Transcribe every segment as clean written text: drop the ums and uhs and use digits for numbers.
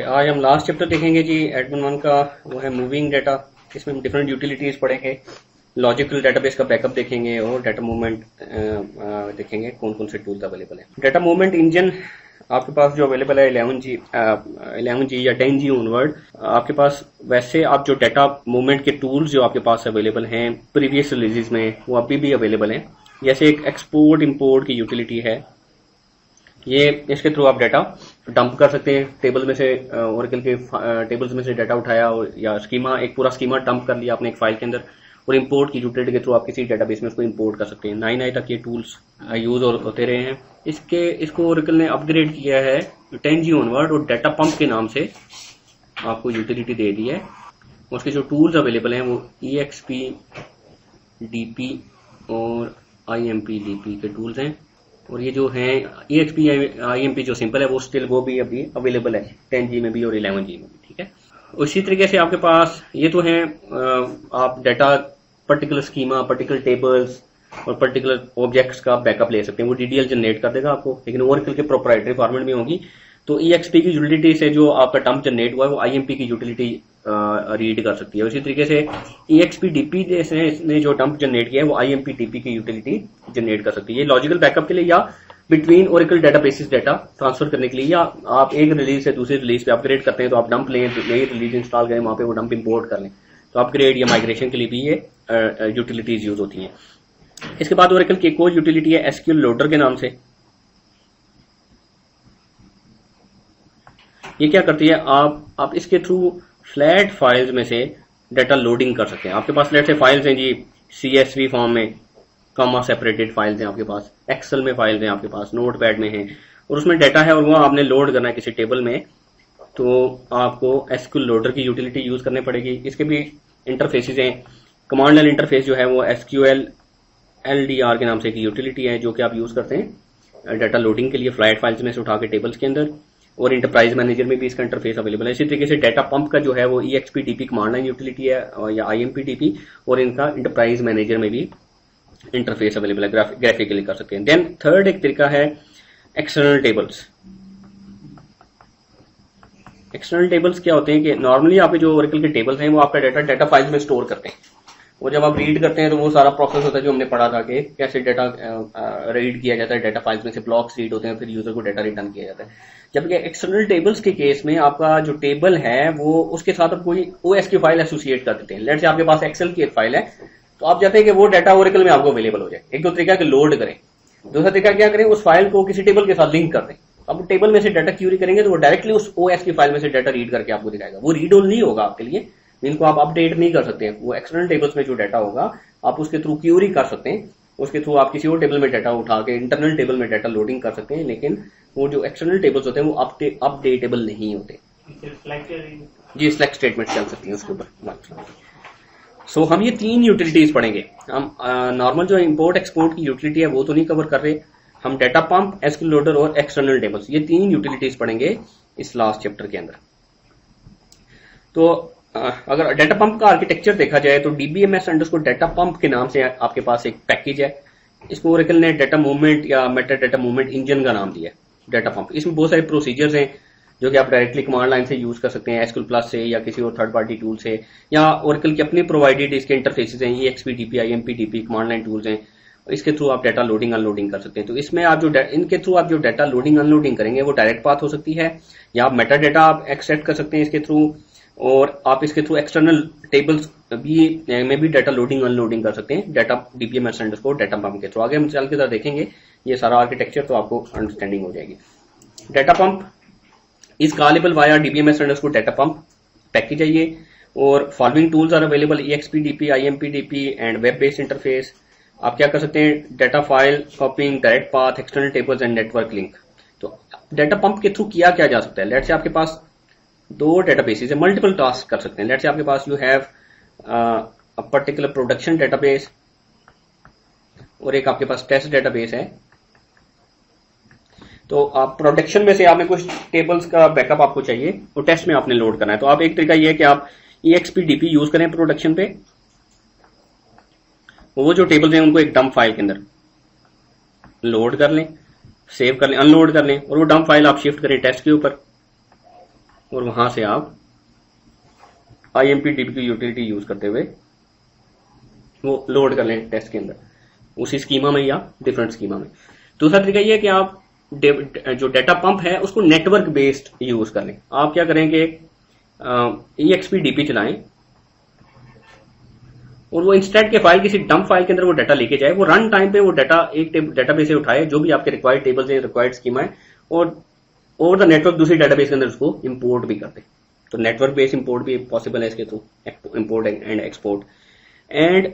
Okay, आज हम last chapter देखेंगे जी एडमिन 1 का, वो है मूविंग डाटा। इसमें हम डिफरेंट यूटिलिटीज पढ़ेंगे, लॉजिकल डाटाबेस का बैकअप देखेंगे और डाटा मूवमेंट देखेंगे कौन कौन से टूल्स अवेलेबल है। डाटा मूवमेंट इंजन आपके पास जो अवेलेबल है 11G या 10G ऑनवर्ड आपके पास। वैसे आप जो डाटा मूवमेंट के टूल्स जो आपके पास अवेलेबल हैं प्रीवियस रिलीजेस में वो अभी भी अवेलेबल हैं। जैसे एक एक्सपोर्ट इंपोर्ट की यूटिलिटी है, ये इसके थ्रू आप डाटा डंप कर सकते हैं टेबल में से, ओरेकल के टेबल्स में से डाटा उठाया या स्कीमा, एक पूरा स्कीमा डंप कर लिया आपने एक फाइल के अंदर, और इंपोर्ट की यूटिलिटी के थ्रू आप किसी डेटाबेस में उसको इंपोर्ट कर सकते हैं। 9 तक ये टूल्स यूज होते रहे हैं। इसको ओरेकल ने अपग्रेड किया है 10G ऑनवर्ड और डाटा पंप के नाम से आपको यूटिलिटी दे दी है। उसके जो टूल्स अवेलेबल हैं वो EXP DP और IMP DP के टूल्स हैं। और ये जो है EXP IMP जो सिंपल है वो स्टिल वो भी अभी अवेलेबल है 10G में भी और 11G में भी, ठीक है। उसी तरीके से आपके पास ये तो है, आप data particular schema, particular tables और पर्टिकुलर ऑब्जेक्ट्स का बैकअप ले सकते हैं, वो DDL जनरेट कर देगा आपको, लेकिन ओरेकल के प्रोप्राइटरी फॉर्मेट में होगी। तो EXP की यूटिलिटी से जो आपका डंप जनरेट हुआ है वो IMP की यूटिलिटी रीड कर सकती है। उसी तरीके से EXP DP ने जो डंप जनरेट किया है वो IMP DP की यूटिलिटी जनरेट कर सकती है। ये लॉजिकल बैकअप के लिए या between Oracle databases data transfer करने के लिए, या आप एक रिलीज से दूसरी रिलीज पे अपग्रेड करते हैं तो आप डंप लें, नई रिलीज इंस्टॉल करें, वहां पे वो डंप इंपोर्ट कर लें, तो अपग्रेड या माइग्रेशन के लिए भी ये यूटिलिटीज यूज होती हैं। इसके बाद ओरेकल की एक और यूटिलिटी है SQL लोडर के नाम से। ये क्या करती है, आप इसके थ्रू फ्लैट फाइल्स में से डाटा लोडिंग कर सकते हैं। आपके पास लेट से फाइल्स हैं जी CSV फॉर्म में, कॉमा सेपरेटेड फाइल्स हैं आपके पास, एक्सेल में फाइल्स हैं आपके पास, नोटपैड में हैं, और उसमें डाटा है और वो आपने लोड करना है किसी टेबल में, तो आपको SQL लोडर की यूटिलिटी यूज करनी पड़ेगी। इसके भी इंटरफेसेस हैं। कमांड लाइन इंटरफेस जो है वो SQL LDR के नाम से एक यूटिलिटी है जो कि आप यूज करते हैं डाटा लोडिंग के लिए फ्लैट फाइल्स में से उठा के टेबल्स के अंदर, और इंटरप्राइज मैनेजर में भी इसका इंटरफेस अवेलेबल है। इसी तरीके से डाटा पंप का जो है वो EXP DP command line utility है या IMP DP, और इनका इंटरप्राइज मैनेजर में भी इंटरफेस अवेलेबल है, ग्राफिकली कर सकते हैं। देन थर्ड एक तरीका है एक्सटर्नल टेबल्स। एक्सटर्नल टेबल्स क्या होते हैं कि नॉर्मली आपके जो ओरेकल के टेबल्स हैं वो आपका डाटा फाइल्स में स्टोर करते हैं, और जब आप रीड करते हैं तो वो सारा प्रोसेस होता है जो हमने पढ़ा था कि कैसे डाटा रीड किया जाता है। डाटा फाइल्स में से ब्लॉक्स रीड होते हैं, फिर यूजर को डाटा रिटर्न किया जाता है। जबकि एक्सटर्नल टेबल्स के केस में आपका जो टेबल है वो उसके साथ आप कोई OS की फाइल एसोसिएट कर देते हैं। लेट से आपके पास एक्सेल की एक फाइल है, तो आप चाहते हैं कि वो डाटा ओरेकल में आपको अवेलेबल हो जाए। एक तो तरीका कि लोड करें, दूसरा तरीका क्या करें, उस फाइल को किसी टेबल के साथ लिंक कर दें। अब टेबल में से डाटा क्यूरी करेंगे तो वो डायरेक्टली उस OS की फाइल में से डाटा रीड करके आपको दिखाएगा। वो रीड ओनली होगा आपके लिए, इनको आप अपडेट नहीं कर सकते हैं। वो एक्सटर्नल टेबल्स में जो डाटा होगा आप उसके थ्रू क्यूरी कर सकते हैं, उसके थ्रू आप किसी और टेबल में डाटा उठा के इंटरनल टेबल में डाटा लोडिंग कर सकते हैं, लेकिन वो जो एक्सटर्नल टेबल्स होते हैं वो अपडेटेबल नहीं होते जी। सिलेक्ट स्टेटमेंट चल सकती है उसके ऊपर। सो हम ये 3 यूटिलिटीज पढ़ेंगे। हम नॉर्मल जो इंपोर्ट एक्सपोर्ट की यूटिलिटी है वो तो नहीं कवर कर रहे, हम डाटा पंप, SQL लोडर और एक्सटर्नल टेबल्स, ये 3 यूटिलिटीज पढ़ेंगे इस लास्ट चैप्टर के अंदर। तो अगर डाटा पंप का आर्किटेक्चर देखा जाए तो DBMS अंडरस्कोर डाटा पंप के नाम से आपके पास एक पैकेज है। इसको ओरेकल ने डाटा मूवमेंट या मेटा डाटा मूवमेंट इंजन का नाम दिया है, डाटा पंप। इसमें बहुत सारे प्रोसीजर्स हैं जो कि आप डायरेक्टली कमांड लाइन से यूज कर सकते हैं, SQL प्लस से या किसी और थर्ड पार्टी टूल से, या ओरेकल के अपने प्रोवाइडेड इसके इंटरफेसेस हैं, EXP DP IMP DP command line tools हैं, इसके थ्रू आप डाटा लोडिंग अनलोडिंग कर सकते हैं। तो इसमें आप जो इनके थ्रू आप जो डाटा लोडिंग अनलोडिंग करेंगे वो डायरेक्ट पाथ हो सकती है, या आप मेटा डाटा आप एक्सट्रैक्ट कर सकते हैं इसके थ्रू, और आप इसके थ्रू एक्सटर्नल टेबल्स में भी डाटा लोडिंग अनलोडिंग कर सकते हैं data DBMS underscore data pump के थ्रू। आगे हम चल के साथ देखेंगे ये सारा आर्किटेक्चर, तो आपको अंडरस्टैंडिंग हो जाएगी। Data pump is callable via DBMS underscore data pump package है ये, और following tools are available EXP DP IMP DP and web based interface. आप क्या कर सकते हैं, data file copying, direct path, external tables and network link. तो data pump के थ्रू किया क्या जा सकता है, लेट से आपके पास 2 डेटाबेसेस है, मल्टीपल टास्क कर सकते हैं। लेट से आपके पास you have a particular production database और एक आपके पास टेस्ट डेटाबेस है। तो आप प्रोडक्शन में से आपने कुछ टेबल्स का बैकअप आपको चाहिए और टेस्ट में आपने लोड करना है। तो आप एक तरीका ये है कि आप EXP DP यूज करें प्रोडक्शन पे, वो जो टेबल्स हैं उनको एक डंप फाइल के अंदर लोड कर लें, सेव कर लें, अनलोड कर लें, और वो डंप फाइल आप शिफ्ट करें टेस्ट के ऊपर। और वहां से आप IMPDB की यूटिलिटी यूज करते हुए वो लोड कर लें टेस्ट के अंदर, उसी स्कीमा में या डिफरेंट स्कीमा में। दूसरा तरीका ये है कि आप जो डेटा पंप है उसको नेटवर्क बेस्ड यूज कर लें। आप क्या करेंगे, EXPDP चलाएं और वो इंस्टेंट के फाइल किसी डंप फाइल के अंदर वो डाटा लेके जाए, वो रन टाइम पे वो डाटा एक डेटाबेस से उठाए, जो भी आपके रिक्वायर्ड टेबल्स हैं, रिक्वायर्ड स्कीमा है, और ओवर द नेटवर्क दूसरी डेटाबेस के अंदर उसको इंपोर्ट भी करते। तो नेटवर्क बेस्ड इंपोर्ट भी पॉसिबल है इसके through, import and export. And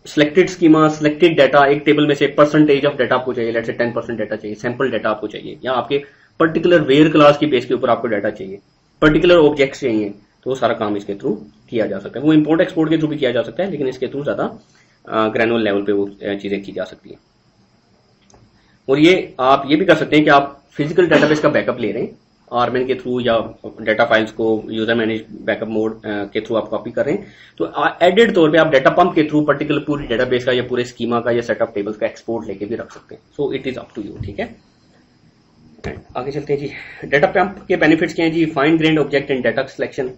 selected schema, selected data, एक टेबल में से परसेंटेज ऑफ डाटा आपको चाहिए, लेट्स से 10% डाटा चाहिए, सैंपल डाटा आपको चाहिए, या आपके पर्टिकुलर वेयर क्लास की बेस के ऊपर आपको डाटा चाहिए, पर्टिकुलर ऑब्जेक्ट्स चाहिए, तो वो सारा काम इसके थ्रू किया जा सकता है। वो इंपोर्ट एक्सपोर्ट के थ्रू भी किया जा सकता है, लेकिन इसके थ्रू ज्यादा ग्रैनुलर लेवल पे वो चीजें की जा सकती है। और ये आप ये भी कर सकते हैं कि आप फिजिकल डेटाबेस का बैकअप ले रहे हैं आरमेन के थ्रू, या डेटा फाइल्स को यूजर मैनेज बैकअप मोड के थ्रू आप कॉपी कर रहे हैं, तो एडेड तौर पे आप डेटा पंप के थ्रू पर्टिकुलर पूरी डेटाबेस का या पूरे स्कीमा का या सेट ऑफ टेबल्स का एक्सपोर्ट लेके भी रख सकते हैं। So it is up to you, ठीक है। आगे चलते हैं जी। डेटा पंप के बेनिफिट्स क्या हैं जी? Fine grained object and data selection,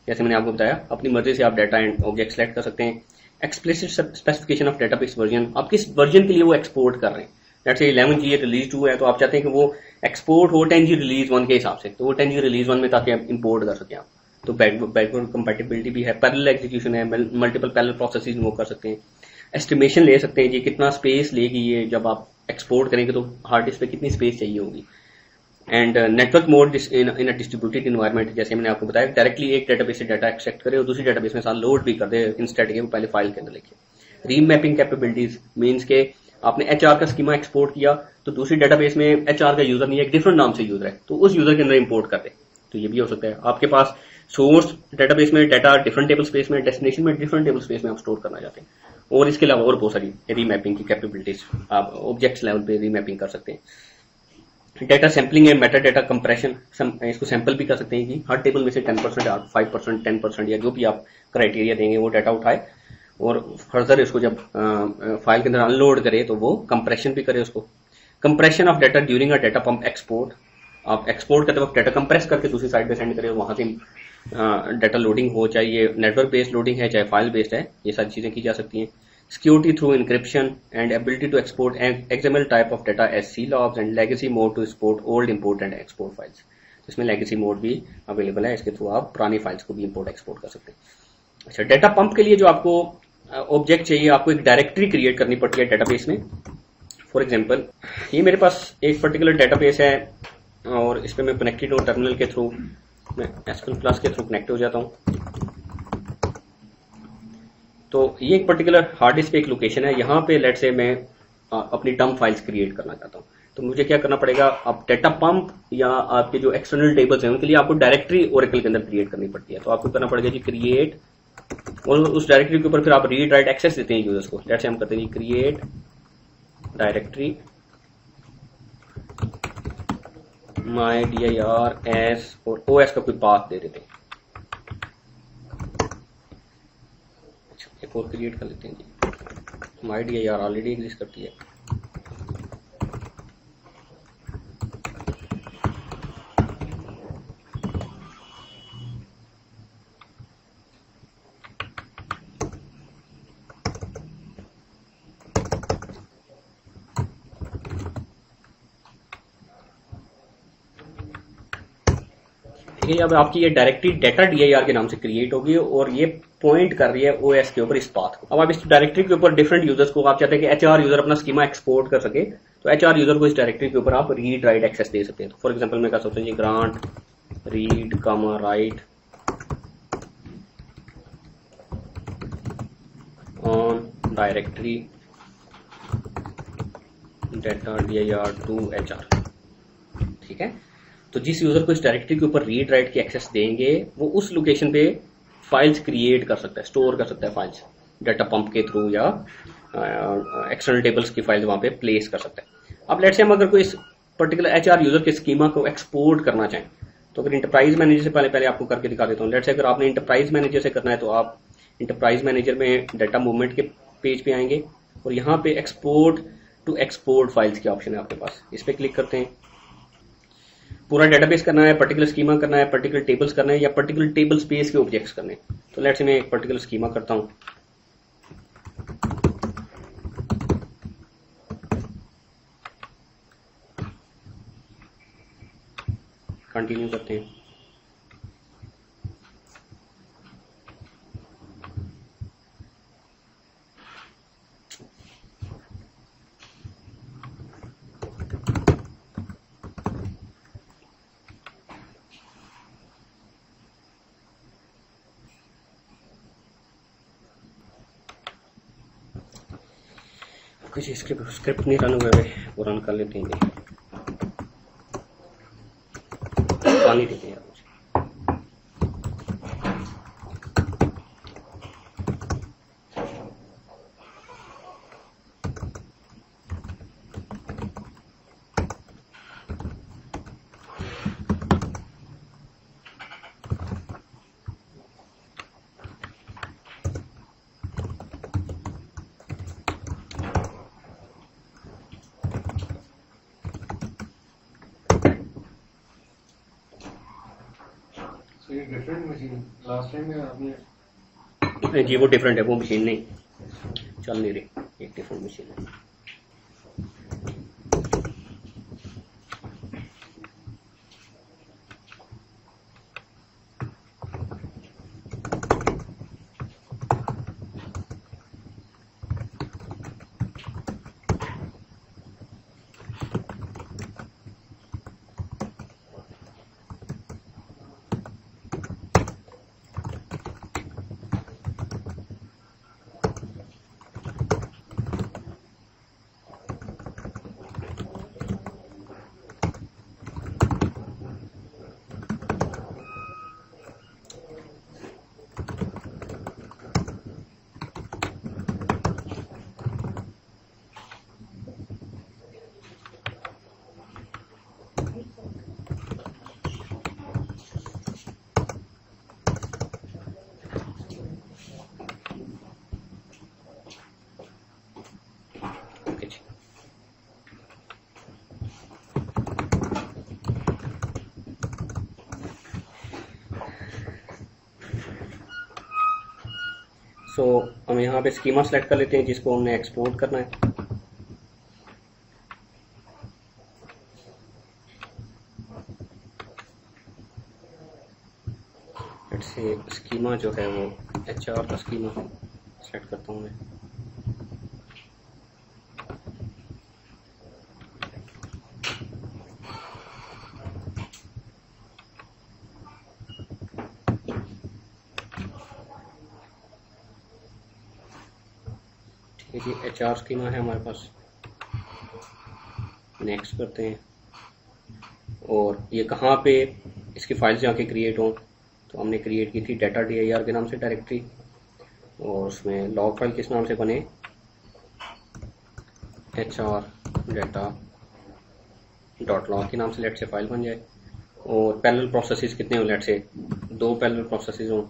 जैसे मैंने आपको बताया, अपनी मर्जी से आप डाटा एंड ऑब्जेक्ट सेलेक्ट कर सकते हैं। Explicit specification of database version, आप किस वर्जन के लिए वो एक्सपोर्ट कर रहे हैं। लेट्स से 11G रिलीज 2 है, तो आप चाहते हैं कि वो एक्सपोर्ट हो 10G रिलीज 1 के हिसाब से, तो वो 10G रिलीज 1 में ताकि आप इंपोर्ट कर सकें आप। तो बैकवर्ड कंपैटिबिलिटी भी है, पैरेलल एग्जीक्यूशन है, मल्टीपल पैरेलल प्रोसेसेस वो कर सकते हैं। एस्टिमेशन ले सकते हैं जी, कितना स्पेस लेगी ये, जब आप एक्सपोर्ट करेंगे तो हार्ड डिस्क पे कितनी स्पेस चाहिए होगी। And network mode in a distributed environment, जैसे मैंने आपको बताया, डायरेक्टली एक डेटाबेस से डाटा एक्सट्रैक्ट करे और दूसरी डेटाबेस में साथ लोड भी कर दे इंस्टेड के, वो पहले फाइल के अंदर लिखे। रीमैपिंग कैपेबिलिटीज मीन्स के आपने HR का स्कीमा एक्सपोर्ट किया, तो दूसरी डेटाबेस में HR का यूजर नहीं है, एक डिफरेंट नाम से यूजर है, तो उस यूजर के अंदर इंपोर्ट कर दे, तो ये भी हो सकता है। आपके पास सोर्स डेटाबेस में डाटा डिफरेंट टेबल स्पेस में, डेस्टिनेशन में डिफरेंट टेबल स्पेस में आप स्टोर करना चाहते हैं, और इसके अलावा और बहुत सारी रीमैपिंग की कैपेबिलिटीज आप ऑब्जेक्ट्स लेवल पे रीमैपिंग कर सकते हैं। Data sampling and Meta data compression, इसको सैंपल भी कर सकते हैं कि हर टेबल में से 10%, 5%, 10% या जो भी आप क्राइटेरिया देंगे वो डाटा उठाए, और फर्दर इसको जब फाइल के अंदर अनलोड करे तो वो कंप्रेशन भी करे उसको। Compression of data during a data pump export, आप एक्सपोर्ट करते वक्त डाटा कंप्रेस करके दूसरी साइड पे सेंड करें, वहां से डाटा लोडिंग हो, चाहे ये नेटवर्क बेस्ड लोडिंग है चाहे फाइल बेस्ड है, ये सारी चीजें की जा सकती हैं। Security through encryption and ability to export XML type of data as C logs and legacy mode to export old import and export files, इसमें लेगेसी मोड भी अवेलेबल है, इसके थ्रू आप पुरानी फाइल्स को भी इंपोर्ट एक्सपोर्ट कर सकते हैं। अच्छा, डेटा पंप के लिए जो आपको ऑब्जेक्ट चाहिए, आपको एक डायरेक्टरी क्रिएट करनी पड़ती है डेटाबेस में। फॉर एग्जांपल, ये मेरे पास एक पर्टिकुलर डेटाबेस है और इस पे मैं कनेक्टेड हूँ टर्मिनल के थ्रू, मैं SQL+ के थ्रू कनेक्ट हो जाता हूँ। तो ये एक पर्टिकुलर हार्ड डिस्क पे एक लोकेशन है, यहाँ पे लेट से मैं अपनी डंप फाइल्स क्रिएट करना चाहता हूँ, तो मुझे क्या करना पड़ेगा, आप डेटा पंप या आपके जो एक्सटर्नल टेबल्स हैं उनके लिए आपको डायरेक्टरी ओरेकल के अंदर क्रिएट करनी पड़ती है। तो आपको करना पड़ेगा जी क्रिएट, और उस डायरेक्टरी के ऊपर फिर आप रीड राइट एक्सेस देते हैं यूजर्स को। लेट्स से हम करते हैं क्रिएट डायरेक्टरी माई dir एस और OS का कोई पाथ दे देते हैं। अच्छा, एक और क्रिएट कर लेते हैं जी, माई dir ऑलरेडी एग्जिस्ट करती है। ठीक है, अब आपकी ये डायरेक्टरी डाटा dir के नाम से क्रिएट होगी और ये पॉइंट कर रही है OS के ऊपर इस पाथ को। अब आप इस डायरेक्टरी के ऊपर डिफरेंट यूजर्स को आप चाहते हैं कि HR यूजर अपना स्कीमा एक्सपोर्ट कर सके, तो HR यूजर को इस डायरेक्टरी के ऊपर आप रीड राइट एक्सेस दे सकते हैं। तो फॉर एग्जांपल मैं कर सकता हूँ grant read comma write on directory data dir to HR, ठीक है। तो जिस यूजर को इस डायरेक्टरी के ऊपर रीड राइट की एक्सेस देंगे, वो उस लोकेशन पे फाइल्स क्रिएट कर सकता है, स्टोर कर सकता है फाइल्स डाटा पंप के थ्रू, या एक्सटर्नल टेबल्स की फाइल्स वहां पे प्लेस कर सकता है। अब लेट्स से हम अगर कोई इस पर्टिकुलर HR यूजर के स्कीमा को एक्सपोर्ट करना चाहें, तो अगर इंटरप्राइज मैनेजर से पहले आपको करके दिखा देता हूँ। लेट्स से अगर आपने इंटरप्राइज मैनेजर से करना है, तो आप इंटरप्राइज मैनेजर में डाटा मूवमेंट के पेज पे आएंगे और यहाँ पे एक्सपोर्ट टू एक्सपोर्ट फाइल्स की ऑप्शन है आपके पास, इस पे क्लिक करते हैं पूरा डेटाबेस करना है, पर्टिकुलर स्कीमा करना है, पर्टिकुलर टेबल्स करना है, या पर्टिकुलर टेबल स्पेस के ऑब्जेक्ट्स करने हैं। तो लेट्स से मैं एक पर्टिकुलर स्कीमा करता हूं। कंटिन्यू करते हैं। कुछ स्क्रिप्ट नहीं रन हुए, वो रन कर लेते हैं। पानी देते हैं यार मुझे। ये डिफरेंट मशीन लास्ट टाइम में आपने जी वो डिफरेंट है, वो मशीन नहीं चल नहीं रही, एक डिफरेंट मशीन है। सो हम यहाँ पे स्कीमा सेलेक्ट कर लेते हैं जिसको हमने एक्सपोर्ट करना है। से स्कीमा जो है वो HR का स्कीमा सेलेक्ट करता हूँ मैं। ठीक है जी, HR स्कीमा है हमारे पास। नेक्स्ट करते हैं। और ये कहाँ पे इसकी फाइल्स जाके क्रिएट हों, तो हमने क्रिएट की थी डाटा dir के नाम से डायरेक्टरी, और उसमें लॉग फाइल किस नाम से बने, HR data.log के नाम से लेट से फाइल बन जाए। और पैरेलल प्रोसेसेस कितने हो, लेट से 2 पैरेलल प्रोसेसेस हों।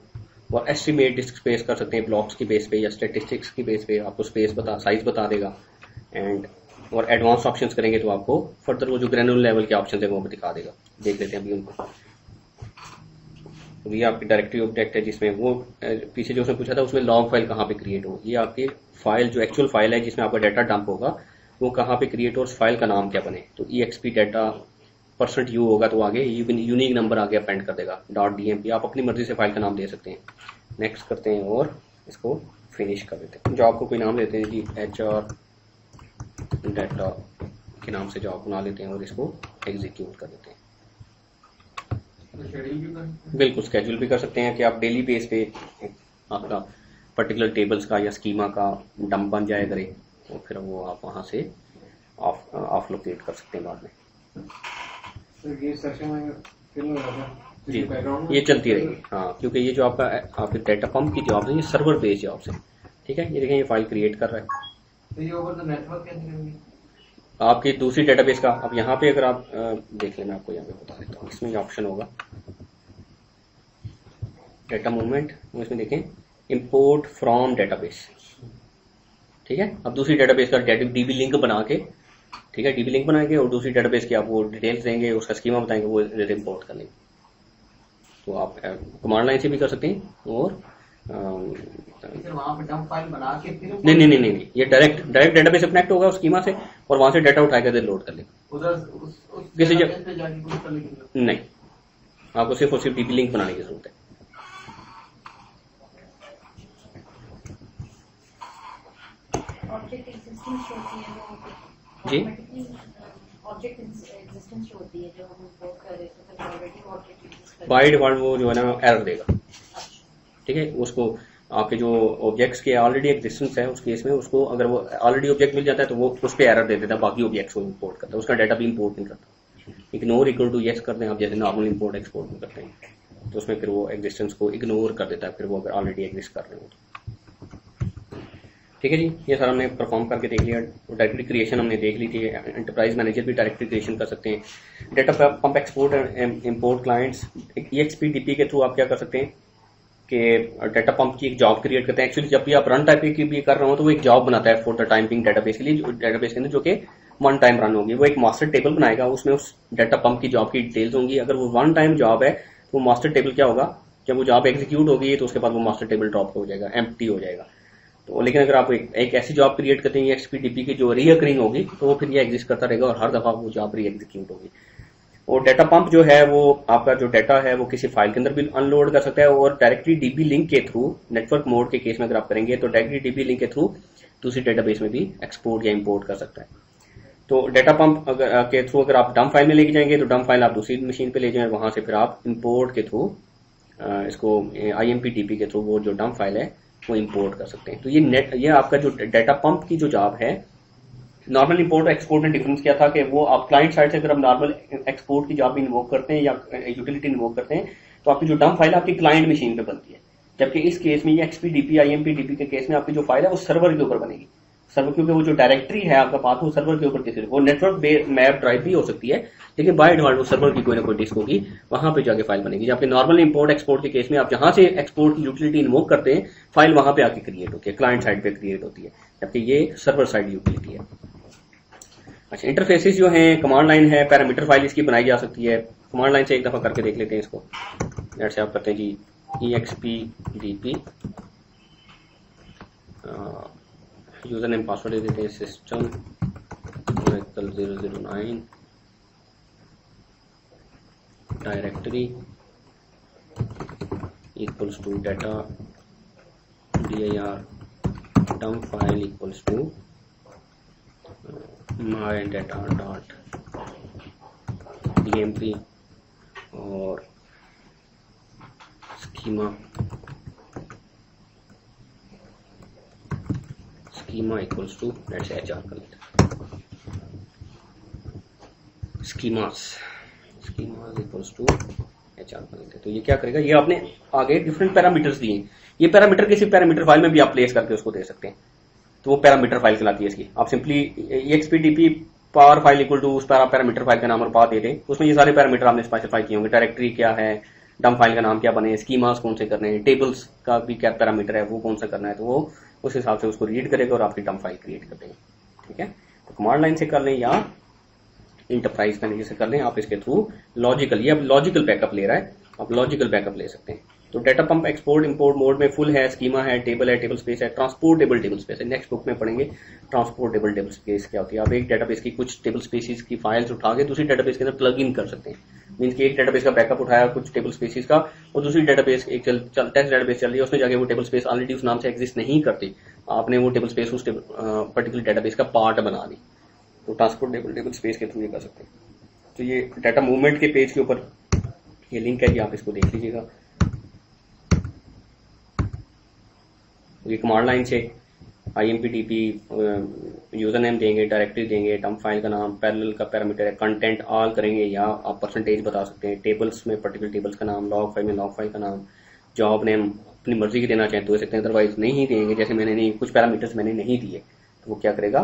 और एस्टिमेट डिस्क स्पेस कर सकते हैं ब्लॉक्स की बेस पे या स्टैटिस्टिक्स की बेस पे, आपको स्पेस साइज बता देगा। एंड और एडवांस ऑप्शंस करेंगे तो आपको फर्दर वो जो ग्रैनुलर लेवल के ऑप्शन है वो भी दिखा देगा। देख लेते हैं अभी उनको। तो ये आपकी डायरेक्टरी ऑब्जेक्ट है जिसमें वो पीछे जो उसने पूछा था उसमें लॉग फाइल कहाँ पे क्रिएट हो। ये आपकी फाइल जो एक्चुअल फाइल है जिसमें आपका डाटा डंप होगा वो कहाँ पे क्रिएट हो, उस फाइल का नाम क्या बने। तो EXP डाटा %u होगा तो आगे यूनिक नंबर आगे अपेंड कर देगा .dmp। आप अपनी मर्जी से फाइल का नाम दे सकते हैं। नेक्स्ट करते हैं और इसको फिनिश कर देते हैं। जॉब को कोई नाम देते हैं जी, HR डाटा के नाम से जॉब बना लेते हैं और इसको एग्जीक्यूट कर देते हैं। बिल्कुल स्केड्यूल भी कर सकते हैं कि आप डेली बेस पे आपका पर्टिकुलर टेबल्स का या स्कीमा का डंप बन जाए करे, तो फिर वो आप वहाँ से ऑफ लोकेट कर सकते हैं बाद में। जी ये चलती रहेगी, हाँ, क्योंकि ये जो आपके डाटा पंप की जॉब है ये सर्वर बेस्ड जॉब है। ठीक है, ये देखें ये फाइल क्रिएट कर रहा है। तो ये ओवर द नेटवर्क कैसे करेंगे? आपकी दूसरी डेटाबेस का, अब यहाँ पे अगर आप देख लें, मैं आपको यहाँ पे बता देता हूँ। इसमें ये ऑप्शन होगा डाटा मूवमेंट, इसमें देखें इंपोर्ट फ्रॉम डेटाबेस। ठीक है, अब दूसरी डेटाबेस का DB लिंक बना के ठीक है, डीबी लिंक बनाएंगे और दूसरी डेटाबेस की आप वो डिटेल्स देंगे, उसका स्कीमा बताएंगे, वो इंपोर्ट कर लेंगे। तो आप कमांड लाइन से भी कर सकते हैं और वहां पे डंप फाइल बना के फिर नहीं, ये डायरेक्ट डेटाबेस से कनेक्ट होगा स्कीमा से और वहां से डाटा उठाकर लोड कर लेगा। उधर किसी database पे जाके कुछ करने की जरूरत नहीं, आपको सिर्फ और सिर्फ डीबी लिंक बनाने की जरूरत है। ऑब्जेक्ट एग्जिस्टेंस होती है वो जी? ऑब्जेक्ट एग्जिस्टेंस होती है जो हम इंपोर्ट कर रहे थे, तो ऑलरेडी ऑब्जेक्ट एग्जिस्ट कर बाय डिफॉल्ट वो जो है ना एरर देगा। ठीक है, उसको आपके जो ऑब्जेक्ट्स के ऑलरेडी एग्जिस्टेंस है उस केस में उसको अगर वो ऑलरेडी ऑब्जेक्ट मिल जाता है तो वो उस पर एरर दे देता है, बाकी ऑब्जेक्ट्स को इंपोर्ट करता है, उसका डाटा भी इंपोर्ट नहीं करता। इग्नोर इक्वल टू यस करते हैं आप, जैसे नॉर्मल इंपोर्ट एक्सपोर्ट में करते हैं, तो उसमें फिर वो एग्जिस्टेंस को इग्नोर कर देता है, फिर वो अगर ऑलरेडी एग्जिस्ट कर रहे हो तो। ठीक है जी, ये सर हमने परफॉर्म करके देख लिया। डायरेक्टरी क्रिएशन हमने देख ली थी, एंटरप्राइज मैनेजर भी डायरेक्टरी क्रिएशन कर सकते हैं। Data pump export and import clients EXP DP के थ्रू आप क्या कर सकते हैं कि डेटा पंप की एक जॉब क्रिएट करते हैं। एक्चुअली जब भी आप रन टाइप की भी कर रहे हो तो वो एक जॉब बनाता है for the time being database के लिए, डेटाबेस के अंदर जो कि वन टाइम रन होगी। वो एक मास्टर टेबल बनाएगा, उसमें उस डेटा पंप की जॉब की डिटेल्स होंगी। अगर वो वन टाइम जॉब है तो मास्टर टेबल क्या होगा, जब वो जॉब एग्जीक्यूट होगी तो उसके बाद वो मास्टर टेबल ड्रॉप हो जाएगा, एम्प्टी हो जाएगा। तो लेकिन अगर आप एक ऐसी जॉब क्रिएट करते हैं EXP DP की जो रीअकरिंग होगी तो वो फिर ये एग्जिस्ट करता रहेगा और हर दफा वो जॉब री एग्जीक्यूट होगी। और डेटा पंप जो है वो आपका जो डाटा है वो किसी फाइल के अंदर भी अनलोड कर सकता है और डायरेक्टली डीबी लिंक के थ्रू, नेटवर्क मोड के केस में अगर आप करेंगे तो डायरेक्टली डीबी लिंक के थ्रू दूसरी डेटाबेस में भी एक्सपोर्ट या इंपोर्ट कर सकता है। तो डेटा पंप के थ्रू अगर आप डंप फाइल में लेके जाएंगे तो डंप फाइल आप दूसरी मशीन पे ले जाएंगे, वहां से फिर आप इंपोर्ट के थ्रू इसको IMP DP के थ्रू वो जो डंप फाइल है वो इंपोर्ट कर सकते हैं। तो ये आपका जो डेटा पंप की जो जॉब है, नॉर्मल इंपोर्ट और एक्सपोर्ट में डिफरेंस क्या था कि वो आप क्लाइंट साइड से अगर आप नॉर्मल एक्सपोर्ट की जॉब इन्वोक करते हैं या यूटिलिटी इन्वोक करते हैं तो आपकी जो डंप फाइल आपकी क्लाइंट मशीन पे बनती है, जबकि इस केस में ये EXP DP IMP DP के केस में आपकी जो फाइल है वो सर्वर के ऊपर बनेगी। सर्वर क्योंकि वो जो डायरेक्टरी है आपका पाथ वो सर्वर के ऊपर किसी वो नेटवर्क मैप ड्राइव भी हो सकती है, लेकिन बाय डिफॉल्ट वो सर्वर की कोई ना कोई डिस्क होगी, वहां पे जाके फाइल बनेगी। जबकि नॉर्मल इंपोर्ट एक्सपोर्ट के केस में आप जहां से एक्सपोर्ट की यूटिलिटी इन्वोक करते हैं फाइल वहां पे आके क्रिएट होती है, क्लाइंट साइड पे क्रिएट होती है, जबकि ये सर्वर साइड यूटिलिटी है। अच्छा, इंटरफेसेस जो हैं, कमांड लाइन है, पैरामीटर फाइल इसकी बनाई जा सकती है। कमांड लाइन से एक दफा करके देख लेते हैं इसको। जैसे आप करते हैं जी EXP DP, user name password दे देते हैं system Oracle 009 directory equals to data dir dump file equals to my data dot dmp और schema equals to let's HR कर लेते हैं, schemas इक्वल्स टू HR कर लेते हैं। तो ये क्या करेगा, ये आपने आगे डिफरेंट पैरामीटर्स दिए, ये पैरामीटर किसी पैरामीटर फाइल में भी आप प्लेस करके उसको दे सकते हैं, तो वो पैरामीटर फाइल कहलाती है इसकी। आप simply EXP DP par file equal to उस पैरामीटर फाइल का नाम और पाथ दे दें, उसमें ये सारे पैरामीटर आपने स्पेसिफाई किए होंगे, डायरेक्टरी क्या है, डंप फाइल का नाम क्या बने, स्कीमास कौन से करने हैं, टेबल्स का भी क्या पैरामीटर है वो कौन सा करना है, तो वो उस हिसाब से उसको रीड करेगा और आपकी डंप फाइल क्रिएट कर देंगे। ठीक है, तो कमांड लाइन से कर लें या इंटरप्राइज मैनेजर से कर लें आप, इसके थ्रू लॉजिकल, ये अब लॉजिकल बैकअप ले रहा है, आप लॉजिकल बैकअप ले सकते हैं। तो data pump export import mode में फुल है, स्कीमा है, टेबल स्पेस है, ट्रांसपोर्टेबल टेबल स्पेस है। नेक्स्ट बुक में पढ़ेंगे ट्रांसपोर्टेबल टेबल स्पेस क्या होती है। आप एक डेटाबेस की कुछ टेबल स्पेसिस की फाइल्स उठा के दूसरी डेटाबेस के अंदर प्लग इन कर सकते हैं। मींस कि एक डेटाबेस का बैकअप उठाया कुछ टेबल स्पेसिस का और दूसरी डेटाबेस एक टेस्ट डेटाबेस चल रही है, उसमें जाके वो टेबल स्पेस ऑलरेडी उस नाम से एग्जिस्ट नहीं करती, आपने वो टेबल स्पेस उस पर्टिकुलर डेटाबेस का पार्ट बना दी, तो ट्रांसपोर्टेबल टेबल स्पेस के थ्रू ये कर सकते हैं। तो ये डाटा मूवमेंट के पेज के ऊपर ये लिंक है कि आप इसको देख लीजिएगा। ये कमांड लाइन से IMP DP यूजर नेम देंगे, डायरेक्टरी देंगे, डंप फाइल का नाम, पैरेलल का पैरामीटर है, कंटेंट ऑल करेंगे या आप परसेंटेज बता सकते हैं, टेबल्स में पर्टिकुलर टेबल्स का नाम, लॉग फाइल में लॉग फाइल का नाम, जॉब नेम अपनी मर्जी के देना चाहें तो दे सकते हैं, अदरवाइज नहीं देंगे, जैसे मैंने नहीं कुछ पैरामीटर्स मैंने नहीं दिए तो वो क्या करेगा,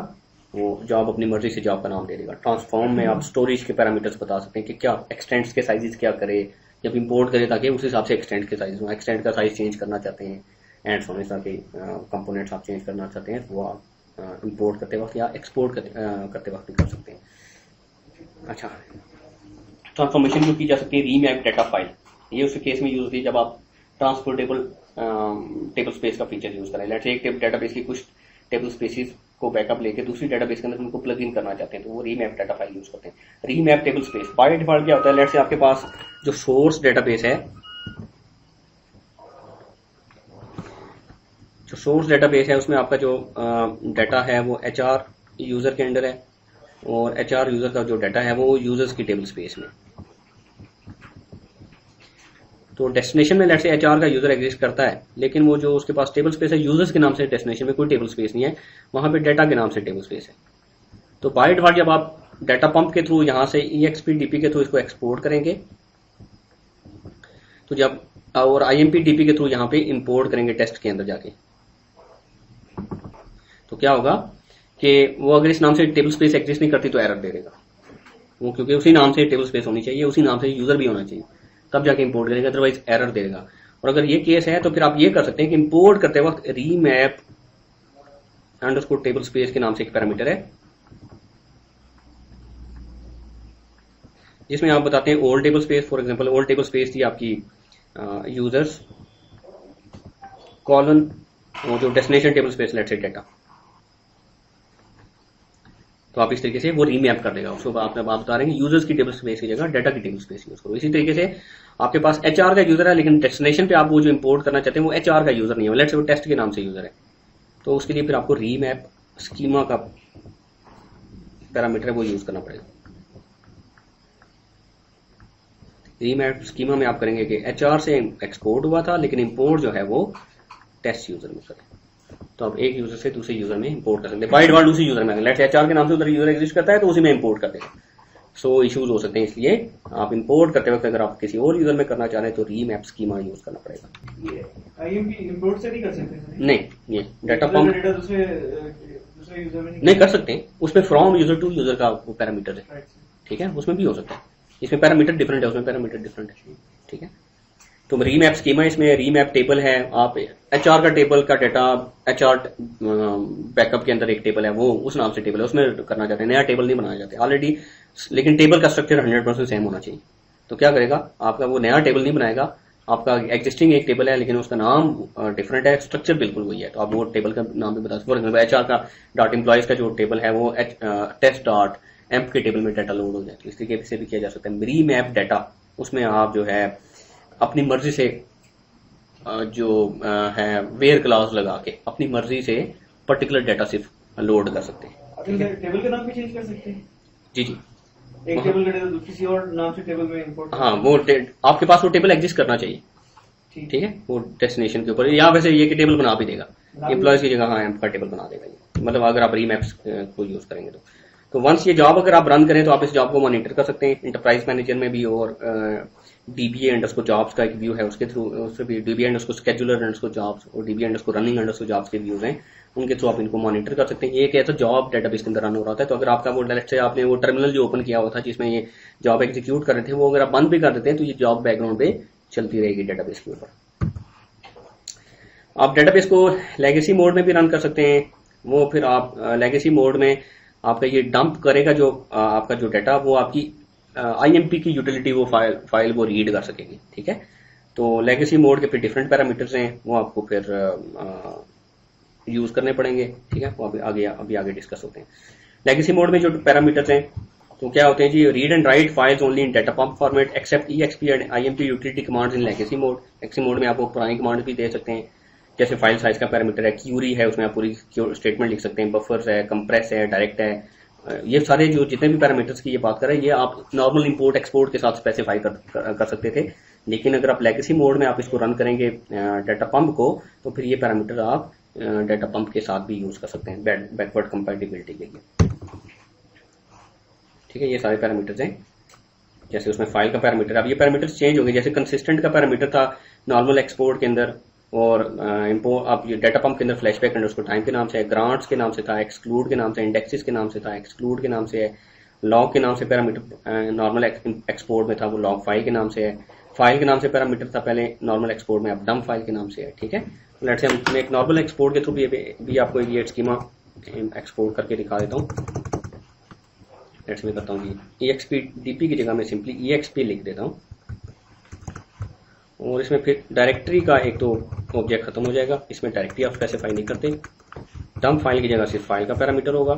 वो जॉब अपनी मर्जी से जॉब का नाम दे देगा। ट्रांसफॉर्म में आप स्टोरेज के पैरामीटर्स बता सकते हैं कि क्या एक्सटेंड्स के साइजेस क्या करे जब इंपोर्ट करे, ताकि उस हिसाब से एक्सटेंड के साइज हो, एक्सटेंड का साइज चेंज करना चाहते हैं एंड सोने के कंपोनेंट्स आप चेंज करना चाहते हैं तो वो आप इंपोर्ट करते वक्त या एक्सपोर्ट करते वक्त भी कर सकते हैं। अच्छा, ट्रांसफॉर्मेशन जो की जा सकती है रीमैप डाटा फाइल, ये उस केस में यूज होती है जब आप ट्रांसपोर्टेबल टेबल स्पेस का फीचर यूज करें। लेट्स से एक डेटाबेस की कुछ टेबल स्पेसिस को बैकअप लेके दूसरी डेटाबेस के अंदर उनको प्लग इन करना चाहते हैं, तो वो रीमैप डाटा फाइल यूज करते हैं। Remap table space by default क्या होता है, लेट्स से आपके पास जो सोर्स डेटाबेस है, जो सोर्स डेटाबेस है उसमें आपका जो डाटा है वो एचआर यूजर के अंडर है, और एचआर यूजर का जो डाटा है वो यूजर्स की टेबल स्पेस में। तो डेस्टिनेशन में लेट्स से एचआर का यूजर एग्जिस्ट करता है, लेकिन वो जो उसके पास टेबल स्पेस है यूजर्स के नाम से, डेस्टिनेशन में कोई टेबल स्पेस नहीं है, वहां पे डाटा के नाम से टेबल स्पेस है। तो बाय डिफॉल्ट जब आप डाटा पंप के थ्रू यहां से EXPDP के थ्रू इसको एक्सपोर्ट करेंगे, तो जब और IMPDP के थ्रू यहां पे इंपोर्ट करेंगे टेस्ट के अंदर जाके, तो क्या होगा कि वो अगर इस नाम से टेबल स्पेस एग्जिस्ट नहीं करती तो एरर दे देगा वो, क्योंकि उसी नाम से टेबल स्पेस होनी चाहिए, उसी नाम से यूजर भी होना चाहिए, तब जाके इंपोर्ट करेगा, अदरवाइज एरर देगा। और अगर ये केस है तो फिर आप ये कर सकते हैं कि इंपोर्ट करते वक्त रीमैप अंडरस्कोर टेबल स्पेस के नाम से एक पैरामीटर है, जिसमें आप बताते हैं old table space. For example old table space थी आपकी यूजर्स कॉलन और जो destination table space let's say data, तो आप इस तरीके से वो रीमैप कर देगा उसको। आप बता रहे हैं यूजर्स की टेबल स्पेस की जगह डाटा की टेबल स्पेस यूज करो। इसी तरीके से आपके पास एचआर का यूजर है, लेकिन डेस्टिनेशन पे आप वो जो इंपोर्ट करना चाहते हैं वो एचआर का यूजर नहीं है, लेट्स से वो टेस्ट के नाम से यूजर है, तो उसके लिए फिर आपको रीमैप स्कीमा का पैरामीटर है वो यूज करना पड़ेगा। रीमैप स्कीमा में आप करेंगे कि एचआर से एक्सपोर्ट हुआ था, लेकिन इंपोर्ट जो है वो टेस्ट यूजर में करें, तो आप एक यूजर से दूसरे यूजर में इंपोर्ट कर सकते हैं। बाय डिफॉल्ट उसी यूजर में, लेट्स एचआर के नाम से उधर यूजर एग्जिस्ट करता है तो उसी में इंपोर्ट कर देगा। सो इश्यूज हो सकते हैं, इसलिए आप इंपोर्ट करते वक्त अगर आप किसी और यूजर में करना चाह रहे हैं तो रीमैप स्कीमा यूज करना पड़ेगा। ये IMP इंपोर्ट से नहीं कर सकते? नहीं, ये डाटा पंप डेटा दूसरे यूजर में नहीं कर सकते, उसमें फ्रॉम यूजर टू यूजर का वो पैरामीटर है, ठीक है, उसमें भी हो सकता है। इसमें पैरामीटर डिफरेंट है, उसमें पैरामीटर डिफरेंट है, ठीक है। तो रीमैप स्कीमा, इसमें रीमैप टेबल है, आप एचआर का टेबल का डाटा एचआर बैकअप के अंदर एक टेबल है, वो उस नाम से टेबल है, उसमें करना चाहते हैं, नया टेबल नहीं बनाना चाहते ऑलरेडी, लेकिन टेबल का स्ट्रक्चर 100% सेम होना चाहिए। तो क्या करेगा, आपका वो नया टेबल नहीं बनाएगा, आपका एग्जिस्टिंग एक टेबल है लेकिन उसका नाम डिफरेंट है, स्ट्रक्चर बिल्कुल वही है, तो आप वो टेबल का नाम भी बता सकते। फॉर एग्जाम्पल एचआर का डॉट एम्प्लॉयज का जो टेबल है वो टेस्ट डॉट एम्प के टेबल में डाटा लोड हो जाए, तो इस तरीके से भी किया जा सकता है। रीमैप डाटा, उसमें आप जो है अपनी मर्जी से जो है वेयर क्लास लगा के अपनी मर्जी से पर्टिकुलर डाटा सिर्फ लोड कर सकते हैं। टेबल का नाम भी चेंज कर सकते हैं? जी जी, एक टेबल का डाटा किसी और नाम से टेबल में इंपोर्ट, हाँ वो आपके पास वो टेबल एग्जिस्ट करना चाहिए, ठीक है, वो डेस्टिनेशन के ऊपर, या वैसे ये कि टेबल बना भी देगा एम्प्लॉयज की जगह, हाँ एम्प का टेबल बना देगा ये, मतलब अगर आप रीमैप्स को यूज करेंगे तो वंस ये जॉब अगर आप रन करें तो आप इस जॉब को मॉनिटर कर सकते हैं इंटरप्राइज मैनेजर में भी, और DBA_jobs का एक व्यू है उसके थ्रू, उससे भी DBA_scheduler_jobs और DBA_running_jobs के व्यूज हैं, उनके थ्रू आप इनको मॉनिटर कर सकते हैं। ये कैसा जॉब डेटाबेस के अंदर रन हो रहा था, तो अगर आपका वो डायरेक्ट से आपने वो टर्मिनल जो ओपन किया हुआ था जिसमें ये जॉब एग्जीक्यूट कर रहे थे, वो अगर आप बंद भी कर देते हैं तो ये जॉब बैकग्राउंड पे चलती रहेगी डेटाबेस के ऊपर। आप डेटाबेस को लेगेसी मोड में भी रन कर सकते हैं, वो फिर आप लेगेसी मोड में आपका ये डंप करेगा जो आपका जो डाटा, वो आपकी IMP की यूटिलिटी वो फाइल वो रीड कर सकेगी, ठीक है। तो लेगेसी मोड के फिर डिफरेंट पैरामीटर्स हैं, वो आपको फिर यूज करने पड़ेंगे, ठीक है, वो अभी आगे डिस्कस होते हैं। लेगेसी मोड में जो पैरामीटर्स हैं तो क्या होते हैं जी, read and write files only in data pump format except EXP and IMP utility commands in legacy mode. Legacy mode में आप वो पुरानी कमांड भी दे सकते हैं, जैसे फाइल साइज का पैरामीटर है, क्यूरी है, उसमें आप पूरी स्टेटमेंट लिख सकते हैं, बफर्स है, कंप्रेस है, डायरेक्ट है, ये सारे जो जितने भी पैरामीटर्स की ये बात कर रहे हैं ये आप नॉर्मल इंपोर्ट एक्सपोर्ट के साथ स्पेसिफाई कर सकते थे, लेकिन अगर आप लेगेसी मोड में आप इसको रन करेंगे डाटा पंप को, तो फिर ये पैरामीटर आप डाटा पंप के साथ भी यूज कर सकते हैं बैकवर्ड कंपैटिबिलिटी के लिए, ठीक है। ये सारे पैरामीटर्स हैं, जैसे उसमें फाइल का पैरामीटर, अब ये पैरामीटर्स चेंज हो गए, जैसे कंसिस्टेंट का पैरामीटर था नॉर्मल एक्सपोर्ट के अंदर, और इंपोर्ट आप ये डाटा पंप के अंदर फ्लैशबैक अंडरस्कोर टाइम के नाम से है, ग्रांट्स के नाम से था, एक्सक्लूड के नाम से, इंडेक्सेस के नाम से था, एक्सक्लूड के नाम से है, लॉग के नाम से पैरामीटर नॉर्मल एक्सपोर्ट में था वो लॉग फाइल के नाम से है, फाइल के नाम से पैरामीटर था पहले नॉर्मल एक्सपोर्ट में, अब डंप फाइल के नाम से है, ठीक है। लेट्स से हम एक नॉर्मल एक्सपोर्ट के थ्रू भी आपको ये स्कीमा एक्सपोर्ट करके दिखा देता हूँ। लेट्स में करता हूँ जी EXPDP की जगह मैं सिंपली EXP लिख देता हूँ, और इसमें फिर डायरेक्टरी का एक तो ऑब्जेक्ट खत्म हो जाएगा, इसमें डायरेक्टरी आप स्पेसिफाई नहीं करते। डंप फाइल की जगह सिर्फ फाइल का पैरामीटर होगा,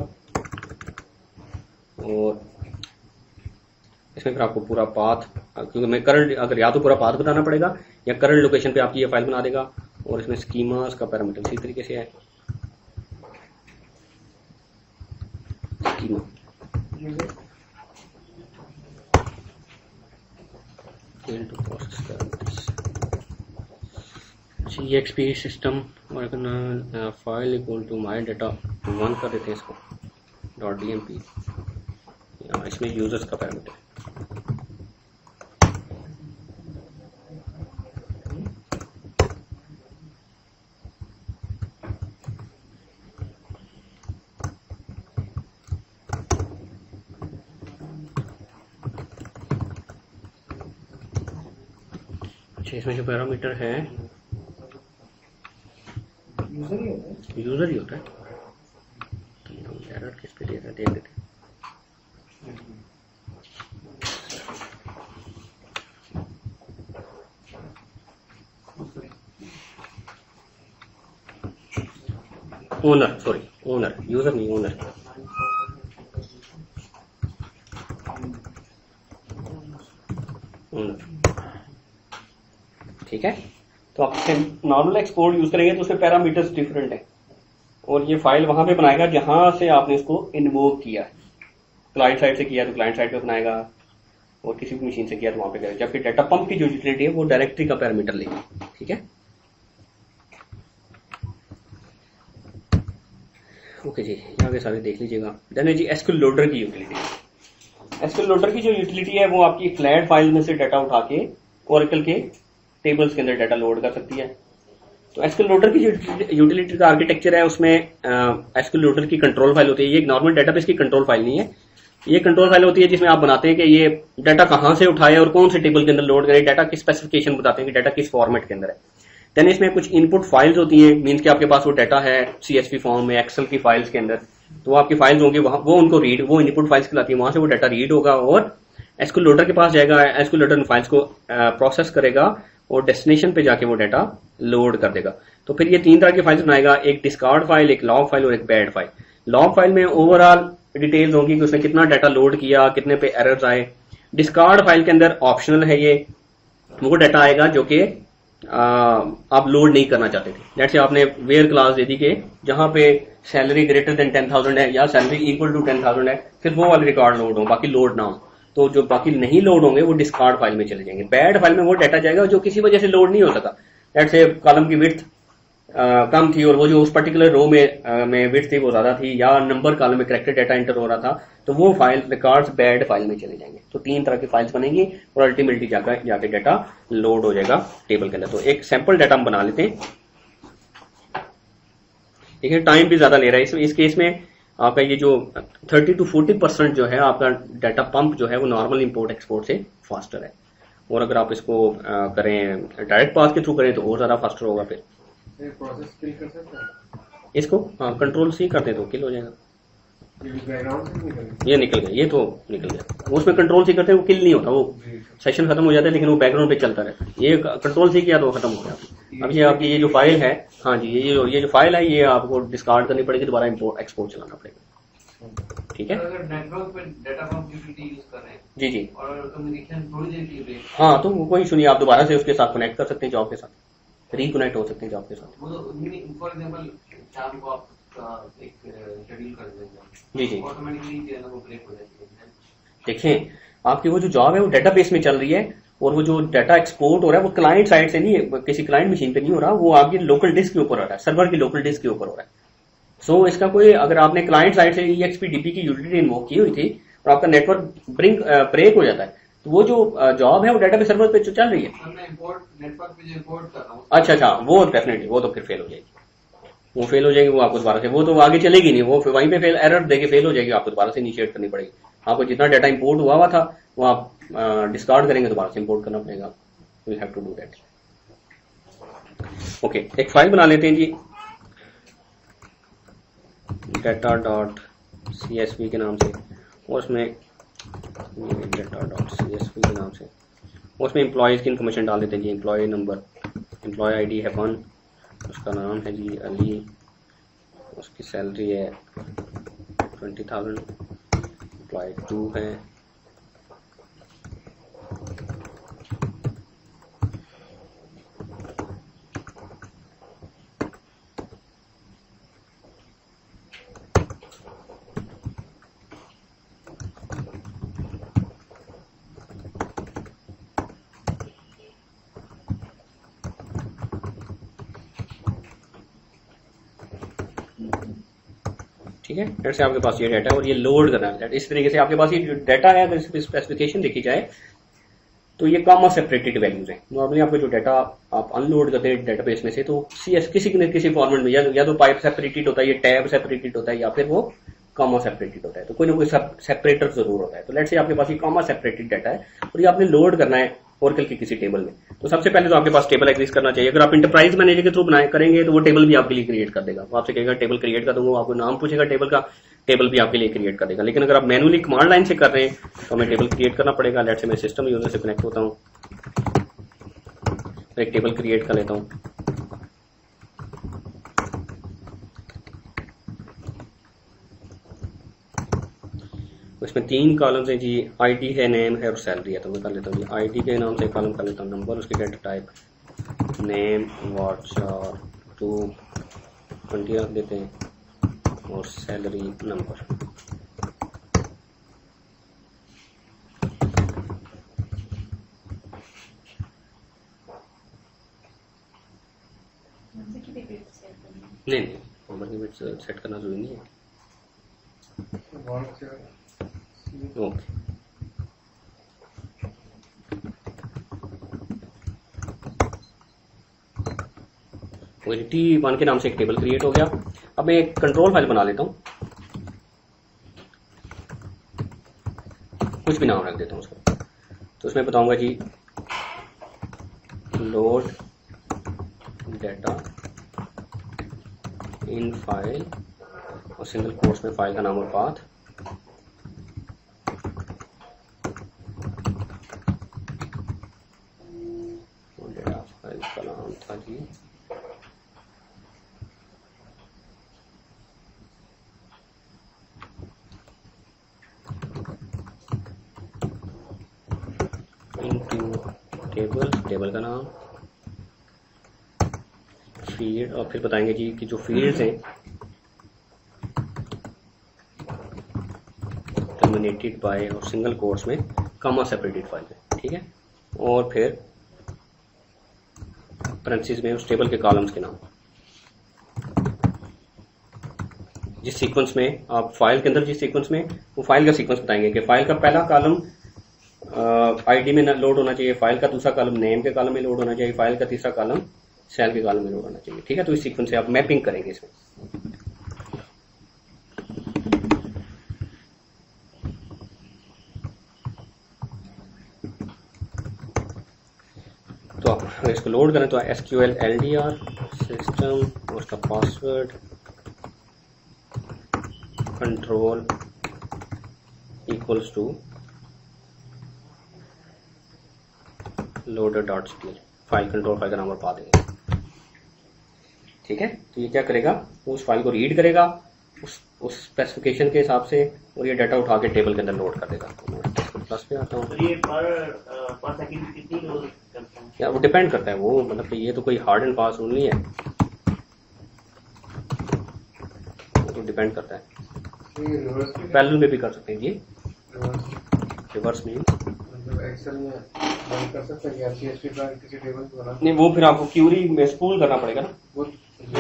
और इसमें फिर आपको पूरा पाथ, क्योंकि मैं करंट, अगर या तो पूरा पाथ बताना पड़ेगा या करंट लोकेशन पे आपकी ये फाइल बना देगा, और इसमें स्कीमास का पैरामीटर इसी तरीके से है। स्कीमा EXP सिस्टम, और file equal to my data 1 कर देते हैं इसको .dmp, इसमें यूजर्स का पैरामीटर। अच्छा, इसमें जो पैरामीटर है यूजर ही होता है। एरर किस पे दे रहा है देख लेते हैं। ओनर, सॉरी ओनर, यूजर नहीं ओनर। ठीक है, तो आप नॉर्मल एक्सपोर्ट यूज करेंगे तो उसके पैरामीटर्स डिफरेंट है, और ये फाइल वहां पे बनाएगा जहां से आपने इसको इन्वोक किया। क्लाइंट साइड से किया तो क्लाइंट साइड पे बनाएगा, और किसी भी मशीन से किया तो वहां पे करेगा। जबकि डाटा पंप की जो यूटिलिटी है वो डायरेक्टरी का पैरामीटर लेगी। ठीक है, ओके जी, यहाँ पे सारे देख लीजिएगा। देन है जी एसक्यूएल लोडर की यूटिलिटी। एसक्यूएल लोडर की जो यूटिलिटी है वो आपकी फ्लैट फाइल में से डाटा उठा के ओरेकल के टेबल्स के अंदर डाटा लोड कर सकती है। तो एसक्यूएल लोडर की जो यूटिलिटी का आर्किटेक्चर है उसमें एसक्यूएल लोडर की कंट्रोल फाइल होती है। ये एक नॉर्मल डेटाबेस की कंट्रोल फाइल नहीं है, ये कंट्रोल फाइल होती है जिसमें आप बनाते हैं कि ये डाटा कहां से उठाए और कौन से टेबल के अंदर लोड करे, डाटा की स्पेसिफिकेशन बताते हैं कि डाटा किस फॉर्मेट के अंदर है। देन इसमें कुछ इनपुट फाइल्स होती हैं, मीन्स कि आपके पास वो डाटा है CSV फॉर्म में, एक्सेल की फाइल्स के अंदर, तो आपकी फाइल्स होंगी वहां, वो उनको रीड, वो इनपुट फाइल्स कहलाती है, वहां से वो डाटा रीड होगा और एसक्यूएल लोडर के पास जाएगा। एसक्यूएल लोडर फाइल्स को प्रोसेस करेगा और डेस्टिनेशन पे जाके वो डाटा लोड कर देगा। तो फिर ये 3 तरह की फाइल्स बनाएगा, एक डिस्कार्ड फाइल, एक लॉग फाइल और एक बैड फाइल। लॉग फाइल में ओवरऑल डिटेल्स होंगी कि उसने कितना डाटा लोड किया, कितने पे एरर्स आए। डिस्कार्ड फाइल के अंदर ऑप्शनल है, ये वो डाटा आएगा जो कि आप लोड नहीं करना चाहते थे। लेट्स से आपने वेयर क्लास दे दी कि जहां पे सैलरी ग्रेटर देन 10,000 है या सैलरी इक्वल टू 10,000 है, सिर्फ वो वाले रिकॉर्ड लोड हो, बाकी लोड ना हो। तो जो बाकी नहीं लोड होंगे वो डिस्कार्ड फाइल में चले जाएंगे। बैड फाइल में वो डाटा जाएगा जो किसी वजह से लोड नहीं हो सका। लेट्स से कॉलम की विड्थ कम थी और वो जो उस पर्टिकुलर रो में विड्थ थी वो ज्यादा थी, या नंबर कॉलम में करेक्टेड डाटा एंटर हो रहा था, तो वो फाइल रिकॉर्ड्स बैड फाइल में चले जाएंगे। तो 3 तरह की फाइल्स बनेंगी और अल्टीमेटली जाके डाटा लोड हो जाएगा टेबल के अंदर। तो एक सैंपल डाटा हम बना लेते हैं। देखिए टाइम भी ज्यादा ले रहा है इस केस में। आपका ये जो 30 to 40% जो है आपका डाटा पंप जो है वो नॉर्मल इंपोर्ट एक्सपोर्ट से फास्टर है, और अगर आप इसको करें डायरेक्ट पाथ के थ्रू करें तो और ज्यादा फास्टर होगा। फिर प्रोसेस किल कर सकते हैं इसको कंट्रोल C करते तो किल हो जाएगा। बैकग्राउंड से निकल ये निकल गया, ये तो निकल गया। उसमें कंट्रोल C करते हैं वो किल नहीं होता, वो सेशन खत्म हो जाता है लेकिन वो बैकग्राउंड पे चलता रहता है। ये कंट्रोल C किया तो खत्म हो गया। अब ये आपकी ये जो फाइल है, हाँ जी, ये जो फाइल है ये आपको डिस्कार्ड करनी पड़ेगी, दोबारा इंपोर्ट एक्सपोर्ट चलाना पड़ेगा। ठीक है, अगर नेटवर्क पे डाटा पंप यूटिलिटी यूज कर रहे हैं जी जी, और कम्युनिकेशन थोड़ी देर के लिए, हाँ तो कोई इशू नहीं, आप दोबारा से उसके साथ कनेक्ट कर सकते हैं, जॉब के साथ रिकनेक्ट हो सकते हैं जॉब के साथ। वो तो फॉर एग्जांपल शाम को आप एक शेड्यूल कर देंगे, जी जी, ऑटोमेटिकली जो है ना वो ब्रेक हो जाती है। देखें आपकी वो जो जॉब है वो डेटाबेस में चल रही है, और वो जो डाटा एक्सपोर्ट हो रहा है वो क्लाइंट साइड से नहीं है, किसी क्लाइंट मशीन पे नहीं हो रहा, वो आपकी लोकल डिस्क के ऊपर हो रहा है, सर्वर की लोकल डिस्क के ऊपर हो रहा है। सो इसका कोई, अगर आपने क्लाइंट साइड से EXPDP की यूटिलिटी इन्वोक की हुई थी और आपका नेटवर्क ब्रेक हो जाता है, तो वो जो जॉब है वो डाटाबेस सर्वर पे चल रही है। मैं इंपोर्ट नेटवर्क पे जो इंपोर्ट कर रहा हूँ, अच्छा, वो डेफिनेटली वो तो फिर फेल हो जाएगी, वो फेल हो जाएगी, वो आपको दोबारा से, वो तो आगे चलेगी नहीं, वो वहीं पे फेल एरर देके फेल हो जाएगी, आपको दोबारा से इनिशिएट करनी पड़ेगी। आपको जितना डाटा इंपोर्ट हुआ था वो आप डिस्कार्ड करेंगे, दोबारा से इंपोर्ट करना पड़ेगा। We have to do that. Okay, एक फाइल बना लेते हैं जी। data.csv के नाम से, और उसमें data.csv के नाम से उसमें एम्प्लॉयज़ की इन्फॉर्मेशन डाल देते हैं जी। एम्प्लॉय नंबर, एम्प्लॉय आईडी है 1, उसका नाम है जी अली, उसकी सैलरी है 20,000, एम्प्लॉय 2 है, ठीक है। जैसे आपके पास ये डाटा है और ये लोड करना है। इस तरीके से आपके पास ये जो डाटा है, अगर इस स्पेसिफिकेशन देखी जाए तो ये कॉमा सेपरेटेड वैल्यूज हैं। नॉर्मली आपका जो डाटा आप अनलोड करते हैं डेटाबेस में से, तो CS किसी न किसी फॉर्मेट में या तो पाइप सेपरेटेड होता है, ये टैब सेपरेटेड होता है, या फिर वो कॉमा सेपरेटेड होता है। तो कोई ना कोई सेपरेटर जरूर होता है। तो लेट्स से आपके पास ये कॉमा सेपरेटेड डाटा है और ये आपने लोड करना है ओरेकल के किसी टेबल में। तो सबसे पहले तो आपके पास टेबल एग्जिस्ट करना चाहिए। अगर आप इंटरप्राइज मैनेजर के थ्रू बनाए करेंगे तो वो टेबल भी आपके लिए क्रिएट कर देगा। वो आपसे कहेगा टेबल क्रिएट कर दूंगा, आपको नाम पूछेगा टेबल का, टेबल भी आपके लिए क्रिएट कर देगा। लेकिन अगर आप मैनुअली कमांड लाइन से कर रहे हैं तो हमें टेबल क्रिएट करना पड़ेगा। लेट्स से मैं सिस्टम यूजर से कनेक्ट होता हूँ, एक टेबल क्रिएट कर लेता हूँ। इसमें 3 कॉलम्स हैं जी, आईडी है, नेम है और सैलरी है। तो मैं कर लेता हूँ जी आईडी के नाम से कॉलम कर लेता हूँ नंबर, उसकी डेटा टाइप नेम व्हाट्सएप 220 रख देते हैं, और सैलरी नंबर। नहीं, नंबर की बिट सेट करना जरूरी नहीं है। ओके, T1 के नाम से एक टेबल क्रिएट हो गया। अब मैं एक कंट्रोल फाइल बना लेता हूँ, कुछ भी नाम रख देता हूँ उसका। तो उसमें बताऊंगा जी लोड डाटा इन फाइल, और सिंगल कोट्स में फाइल का नाम और पाथ, और डाटा फाइल का नाम था जी इनटू टेबल, टेबल का नाम, फील्ड, और फिर बताएंगे जी कि जो फील्ड्स हैं टर्मिनेटेड बाय और सिंगल कोट्स में कॉमा सेपरेटेड फाइल है, ठीक है। और फिर पैरेंथेसिस में उस टेबल के कॉलम्स के नाम, जिस सीक्वेंस में आप फाइल के अंदर, जिस सीक्वेंस में, वो फाइल का सीक्वेंस बताएंगे कि फाइल का पहला कॉलम आईडी में लोड होना चाहिए, फाइल का दूसरा कॉलम नेम के कॉलम में लोड होना चाहिए, फाइल का तीसरा कॉलम सेल के कॉलम में लोड होना चाहिए, ठीक है। तो इस सीक्वेंस से आप मैपिंग करेंगे इसमें। तो आप इसको लोड करें तो SQL LDR सिस्टम, उसका password control equals to loader.ctl, file control file का नाम और पा देंगे, ठीक है। तो ये क्या करेगा, उस फाइल को रीड करेगा उस स्पेसिफिकेशन के हिसाब से, और ये डाटा उठा के टेबल के अंदर लोड कर देगा। प्लस पे आता हूँ, तो ये पर सेकंड कितनी लोड करता है? या वो डिपेंड करता है, वो मतलब कि ये तो कोई हार्ड एंड फास्ट रूल नहीं है, वो तो डिपेंड करता है। पैरेलल में भी कर सकते हैं जी, रिवर्स में एक्सेल में बंद कर सकते हैं या CSV ड्राइव किसी टेबल को बना, नहीं, वो फिर आपको क्यूरी में स्पूल करना पड़ेगा ना, वो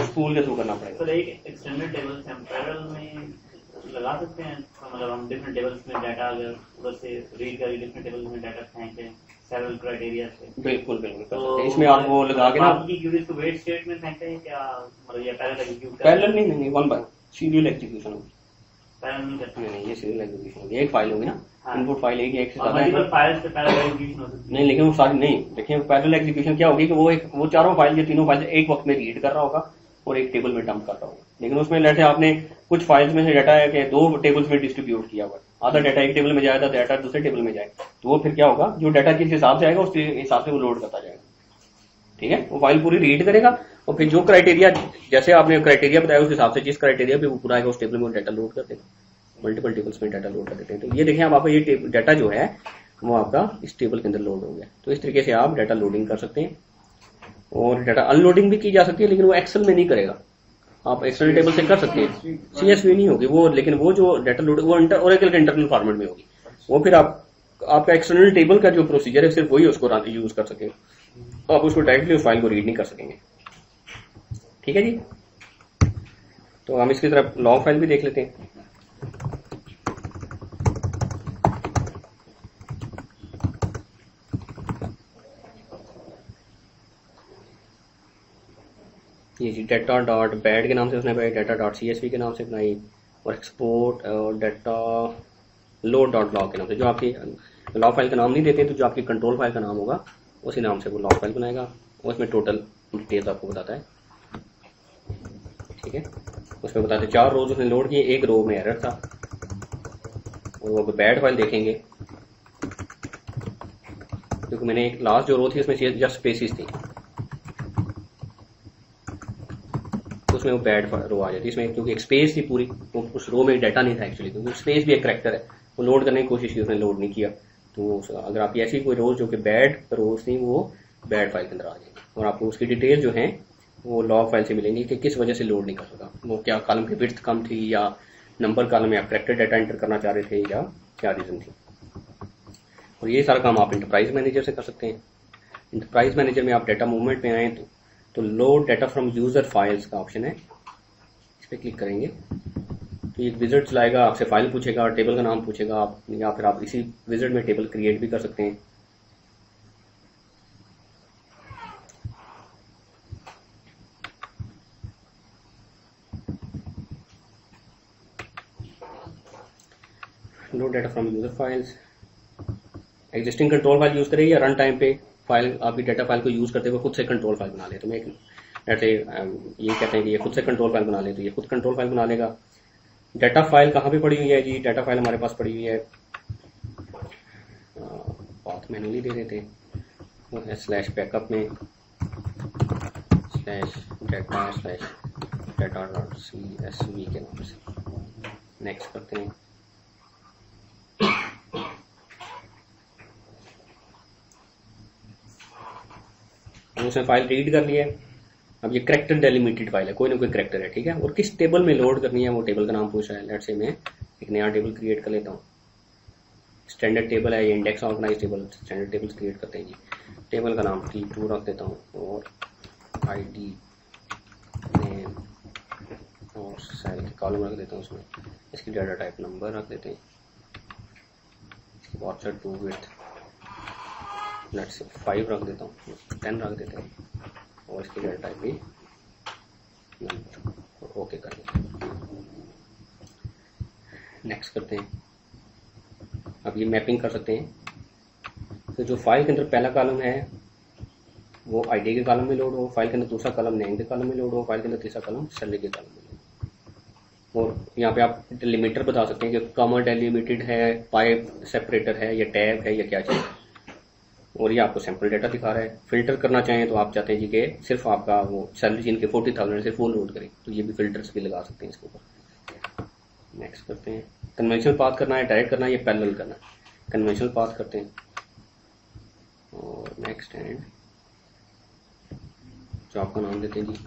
स्पूल के थ्रू करना पड़ेगा। तो एक एक्सटेंडेड टेबल से हम पैरेलल में लगा सकते हैं, मतलब हम डिफरेंट टेबल्स में डाटा अगर उधर से रीड करें, डिफरेंट टेबल्स में डाटा फेंकें सेवरल क्राइटेरिया से। बिल्कुल बिल्कुल, तो इसमें आप वो लगा के ना आपकी क्यूरीज को वेट स्टेट में फेंकते हैं क्या, मतलब ये पैरेलल एग्जीक्यूट करते पैरेलल नहीं, वन बाय सीरियल एग्जीक्यूशन होगी, पैरेलल नहीं करते नहीं ये सीरियल एग्जीक्यूशन होगी। एक फाइल होगी ना, हाँ। इनपुट फाइल एक से ज्यादा मल्टीपल है, फाइल्स पे पैरेलल एग्जीक्यूशन हो सकती है। नहीं, लेकिन वो सारी नहीं, देखिए पैरेलल एग्जीक्यूशन क्या होगी कि वो चारों फाइल या तीनों फाइल एक वक्त में रीड कर रहा होगा और एक टेबल में डंप कर रहा होगा, लेकिन उसमें लेट से आपने कुछ फाइल्स में से डाटा है कि 2 टेबल्स में डिस्ट्रीब्यूट किया हुआ, आधा डाटा एक टेबल में जाए, आधा डाटा दूसरे टेबल में जाए, तो वो फिर क्या होगा, जो डाटा किस हिसाब से आएगा उसके हिसाब से वो लोड करता जाएगा। ठीक है, वो फाइल पूरी रीड करेगा और फिर जो क्राइटेरिया, जैसे आपने क्राइटेरिया बताया उस हिसाब से जिस क्राइटेरिया पे वो पूरा आएगा उस टेबल में वो डाटा लोड कर देगा। मल्टीपल टेबल्स में डाटा लोड कर देते हैं। तो ये देखें आप, आपका ये डाटा जो है वो आपका इस टेबल के अंदर लोड हो गया। तो इस तरीके से आप डाटा लोडिंग कर सकते हैं और डाटा अनलोडिंग भी की जा सकती है, लेकिन वो एक्सेल में नहीं करेगा, आप एक्सटर्नल टेबल से कर सकते हैं, CSV नहीं होगी वो, लेकिन वो जो डाटा लोड वो ओरेकल के इंटरनल फॉर्मेट में होगी। वो फिर आपका एक्सटर्नल टेबल का जो प्रोसीजर है सिर्फ वही उसको यूज कर सके, आप उसको डायरेक्टली उस फाइल को रीड नहीं कर सकेंगे। ठीक है जी, तो हम इसकी तरफ लॉग फाइल भी देख लेते हैं। ये जी डाटा डॉट बैड के नाम से उसने बनाई, डाटा डॉट CSV के नाम से बनाई, और एक्सपोर्ट और डाटा लोड डॉट लॉग के नाम से। जो आपकी लॉग फाइल का नाम नहीं देते तो जो आपकी कंट्रोल फाइल का नाम होगा उसी नाम से वो लॉग फाइल बनाएगा और उसमें टोटल डिटेल्स आपको बताता है। ठीक है, उसमें बताते 4 रोज उसने लोड किए, 1 रो में एरर था, और वो बैड फाइल देखेंगे क्योंकि मैंने एक लास्ट जो रो थी उसमें जस्ट स्पेसिस थी, उसमें वो बैड रो आ जाती है इसमें, क्योंकि एक स्पेस थी पूरी, तो उस रो में डाटा नहीं था एक्चुअली, क्योंकि स्पेस भी एक करैक्टर है, वो लोड करने की कोशिश की, उसने लोड नहीं किया। तो अगर आप ऐसी कोई रोज जो कि बैड रोज थी वो बैड फाइल के अंदर आ जाएगी, और आपको उसकी डिटेल जो है वो लॉग फाइल से मिलेंगी कि किस वजह से लोड नहीं कर सका, वो क्या कॉलम की विड्थ कम थी, या नंबर कॉलम में आप करैक्टर डाटा एंटर करना चाह रहे थे, या क्या रीजन थी। और ये सारा काम आप इंटरप्राइज मैनेजर से कर सकते हैं। इंटरप्राइज मैनेजर में आप डाटा मूवमेंट में आए तो load data from user files का ऑप्शन है, इस पर क्लिक करेंगे तो एक विजिट चलाएगा, आपसे फाइल पूछेगा, टेबल का नाम पूछेगा, आप या फिर आप इसी विजिट में टेबल क्रिएट भी कर सकते हैं। Load data from user files, existing control file use करें या रन टाइम पे फाइल आपकी डाटा फाइल को यूज करते हुए खुद से कंट्रोल फाइल बना ले। तो मैं ऐसे ये कहते हैं कि ये खुद से कंट्रोल फाइल बना ले, तो ये खुद कंट्रोल फाइल बना लेगा। डाटा फाइल कहाँ पे पड़ी हुई है जी, डाटा फाइल हमारे पास पड़ी हुई है, पाथ मैनुअली दे देते हैं, वो है स्लैश बैकअप में slash data slash data dot CSV के नाम से। नेक्स्ट करते हैं, उसने फाइल रीड कर लिया है। अब ये करैक्टर डेलिमिटेड फाइल है, कोई ना कोई करैक्टर है, ठीक है, और किस टेबल में लोड करनी है वो टेबल का नाम पूछ रहा है। लेट्स से मैं एक नया टेबल क्रिएट कर लेता हूँ, स्टैंडर्ड टेबल है, ये index organise table, standard tables create करते हैं जी। टेबल का नाम T2 रख देता हूँ और ID नेम और सेल के कॉलम रख देता हूँ, उसमें इसकी डाटा टाइप नंबर रख देते हैं, वॉचर 2 विड्थ लेट्स से 5 रख देता हूँ, 10 रख देते हैं, और इसकी डाटा टाइप भी ओके कर देते हैं। नेक्स्ट करते हैं, अब ये मैपिंग कर सकते हैं। तो जो फाइल के अंदर पहला कॉलम है वो ID के कॉलम में लोड हो, फाइल के अंदर दूसरा कॉलम नेम के कॉलम में लोड हो, फाइल के अंदर तीसरा कॉलम सैलरी के कॉलम में लोड हो। और यहाँ पे आप डिलिमिटर बता सकते हैं कि कॉमा डेलिमिटेड है, पाइप सेपरेटर है, या टैब है, या क्या चीज़ है। और ये आपको सैंपल डाटा दिखा रहा है। फिल्टर करना चाहें तो आप चाहते हैं जी कि सिर्फ आपका वो सैलरी जिनके 40,000 सिर्फ वो लोड करें, तो ये भी फिल्टर्स भी लगा सकते हैं इसके ऊपर। नेक्स्ट करते हैं, कन्वेंशनल पाथ करना है, डायरेक्ट करना है, या पैरेलल करना है। कन्वेंशनल पाथ करते हैं और नेक्स्ट एंड जॉब का नाम देते हैं जी,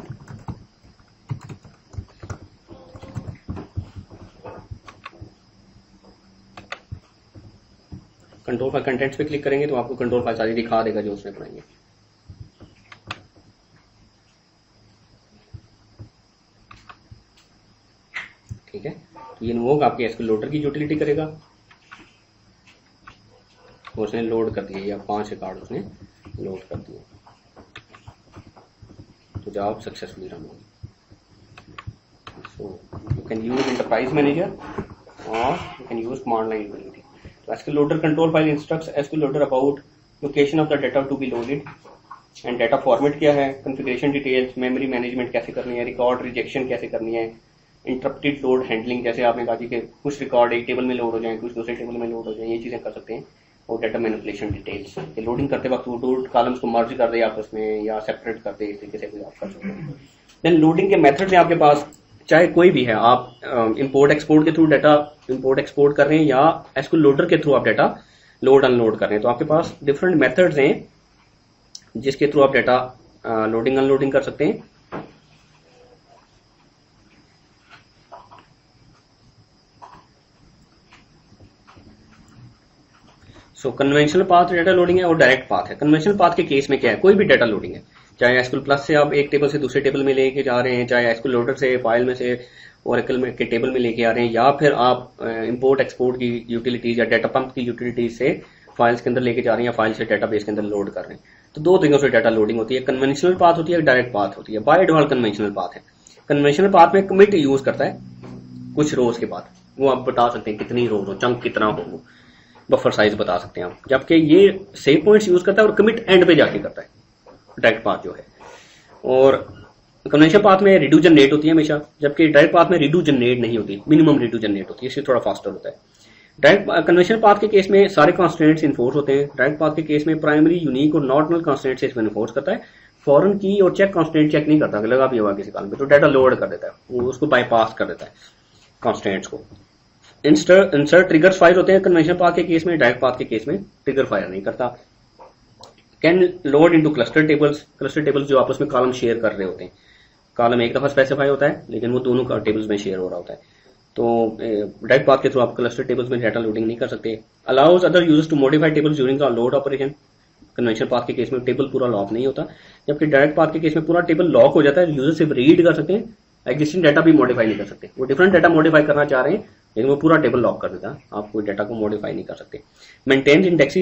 कंट्रोल फाइल कंटेंट्स पे क्लिक करेंगे तो आपको कंट्रोल फाइल सारी दिखा देगा जो उसने बनाई है। ठीक है, तो ये वो आपके एसक्यूएल लोडर की यूटिलिटी करेगा, उसने लोड कर दिया या 5 रिकॉर्ड उसने लोड कर दिए, तो जॉब सक्सेसफुली रन होगी। So you can use enterprise manager और you can use command line utility. SQL loader control file instructs SQL loader about location of the data to be loaded. And data format क्या है, configuration details, memory management कैसे करनी है, record rejection कैसे करनी है, interrupted load handling, जैसे आपने कहा कि कुछ रिकॉर्ड एक टेबल में लोड हो जाए, कुछ दूसरे टेबल में लोड हो जाए, ये चीज़ें कर सकते हैं। और डाटा मैनिपुलेशन डिटेल्स, लोडिंग करते वक्त वो दो कॉलम्स को मर्ज कर दे आपस में या सेपरेट कर दे, इस तरीके से भी आप कर सकते हैं। देन लोडिंग के मेथड्स हैं आपके पास, चाहे कोई भी है, आप इंपोर्ट एक्सपोर्ट के थ्रू डाटा इंपोर्ट एक्सपोर्ट कर रहे हैं या एसक्यूएल लोडर के थ्रू आप डाटा लोड अनलोड कर रहे हैं, तो आपके पास डिफरेंट मेथड्स हैं जिसके थ्रू आप डाटा लोडिंग अनलोडिंग कर सकते हैं। सो कन्वेंशनल पाथ डाटा लोडिंग है और डायरेक्ट पाथ है। कन्वेंशनल पाथ के केस में क्या है, कोई भी डाटा लोडिंग है, चाहे एसक्यूएल प्लस से आप एक टेबल से दूसरे टेबल में लेके जा रहे हैं, चाहे एसक्यूएल लोडर से फाइल में से ओरेकल में के टेबल में लेके आ रहे हैं, या फिर आप इंपोर्ट एक्सपोर्ट की यूटिलिटीज या डाटा पंप की यूटिलिटीज से फाइल्स के अंदर लेके जा रहे हैं या फाइल से डाटाबेस के अंदर लोड कर रहे हैं, तो दो तरीकों से डाटा लोडिंग होती है। कन्वेंशनल पाथ होती है, डायरेक्ट पाथ होती है। बाय डिफॉल्ट कन्वेंशनल पाथ है। कन्वेंशनल पाथ में कमिट यूज करता है कुछ रोज के बाद, वो आप बता सकते हैं कितनी रोज हो, चंक कितना हो, बफर साइज बता सकते हैं आप, जबकि ये सेव पॉइंट्स यूज करता है और कमिट एंड पे जाके करता है डायरेक्ट पाथ जो है। और कन्वेंशनल पाथ में रिड्यू जनरेट होती है हमेशा, जबकि डायरेक्ट पाथ में रिड्यू जनरेट नहीं होती, मिनिमम रिड्यू जनरेट होती है, इससे थोड़ा फास्टर होता है। डायरेक्ट कन्वेंशनल पाथ के केस में सारे कॉन्स्टेंट्स इन्फोर्स होते हैं। डायरेक्ट पाथ के केस में प्राइमरी, यूनिक और नॉट नल कॉन्स्टेंट्स इसमें इन्फोर्स करता है। फॉरेन की और चेक कॉन्स्टेंट चेक नहीं करता, लगा भी होगा किसी कॉलम पे तो डाटा लोड कर देता है, वो उसको बाईपास कर देता है कॉन्स्टेंट्स को। इंसर्ट ट्रिगर फायर होते हैं कन्वेंशनल पाथ के केस में, डायरेक्ट पाथ के केस में ट्रिगर फायर नहीं करता। Can load into cluster tables जो आपस में कॉलम शेयर कर रहे होते हैं, कॉलम एक दफा स्पेसिफाई होता है लेकिन वो दोनों टेबल्स में शेयर हो रहा होता है, तो डायरेक्ट पाथ के थ्रू आप क्लस्टर टेबल्स में डाटा लोडिंग नहीं कर सकते। Allows other users to modify tables during the load operation, conventional path के केस में टेबल पूरा लॉक नहीं होता, जबकि डायरेक्ट पाथ के केस में पूरा टेबल लॉक हो जाता है, यूजर सिर्फ रीड कर सकते हैं, एग्जिस्टिंग डाटा भी मॉडिफाई नहीं कर सकते। वो डिफरेंट डाटा मॉडिफाई करना चाह रहे हैं लेकिन वो पूरा टेबल लॉक कर देता है, आप कोई डाटा को मॉडिफाई नहीं कर सकते। Maintain index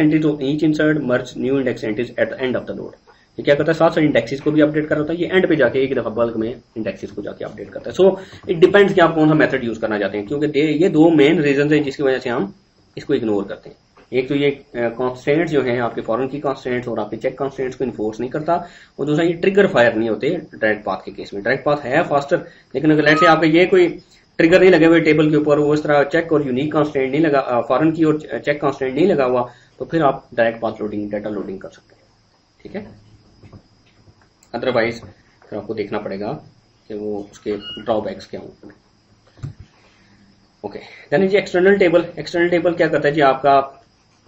entries of each insert merge new index entries at the end of the load, ये क्या करता है, साथ साथ इंडेक्सेस को भी अपडेट कर रहा है, ये एंड पे जाके एक दफा बल्क में इंडेक्सेस को जाके अपडेट करता है। सो इट डिपेंड्स कि आप कौन सा मेथड यूज करना चाहते हैं, क्योंकि ये दो मेन रीजन है जिसकी वजह से हम इसको इग्नोर करते हैं। एक तो ये कॉन्स्टेंट्स जो है आपके फॉरेन की कॉन्स्टेंट्स और आपके चेक कॉन्स्टेंट्स को इन्फोर्स नहीं करता, और दूसरा ये ट्रिगर फायर नहीं होते डायरेक्ट पाथ के केस में। डायरेक्ट पाथ है फास्टर, लेकिन अगर लेट्स से आपका ये कोई ट्रिगर नहीं लगे हुए टेबल के ऊपर, वो इस तरह चेक और यूनिक कॉन्स्टेंट नहीं लगा, फॉरेन की और चेक कॉन्स्टेंट नहीं लगा हुआ, तो फिर आप direct path loading data loading कर सकते हैं, ठीक है। अदरवाइज फिर आपको देखना पड़ेगा कि वो उसके ड्रॉबैक्स क्या होंगे। ओके, देन जी एक्सटर्नल टेबल। एक्सटर्नल टेबल क्या करता है जी, आपका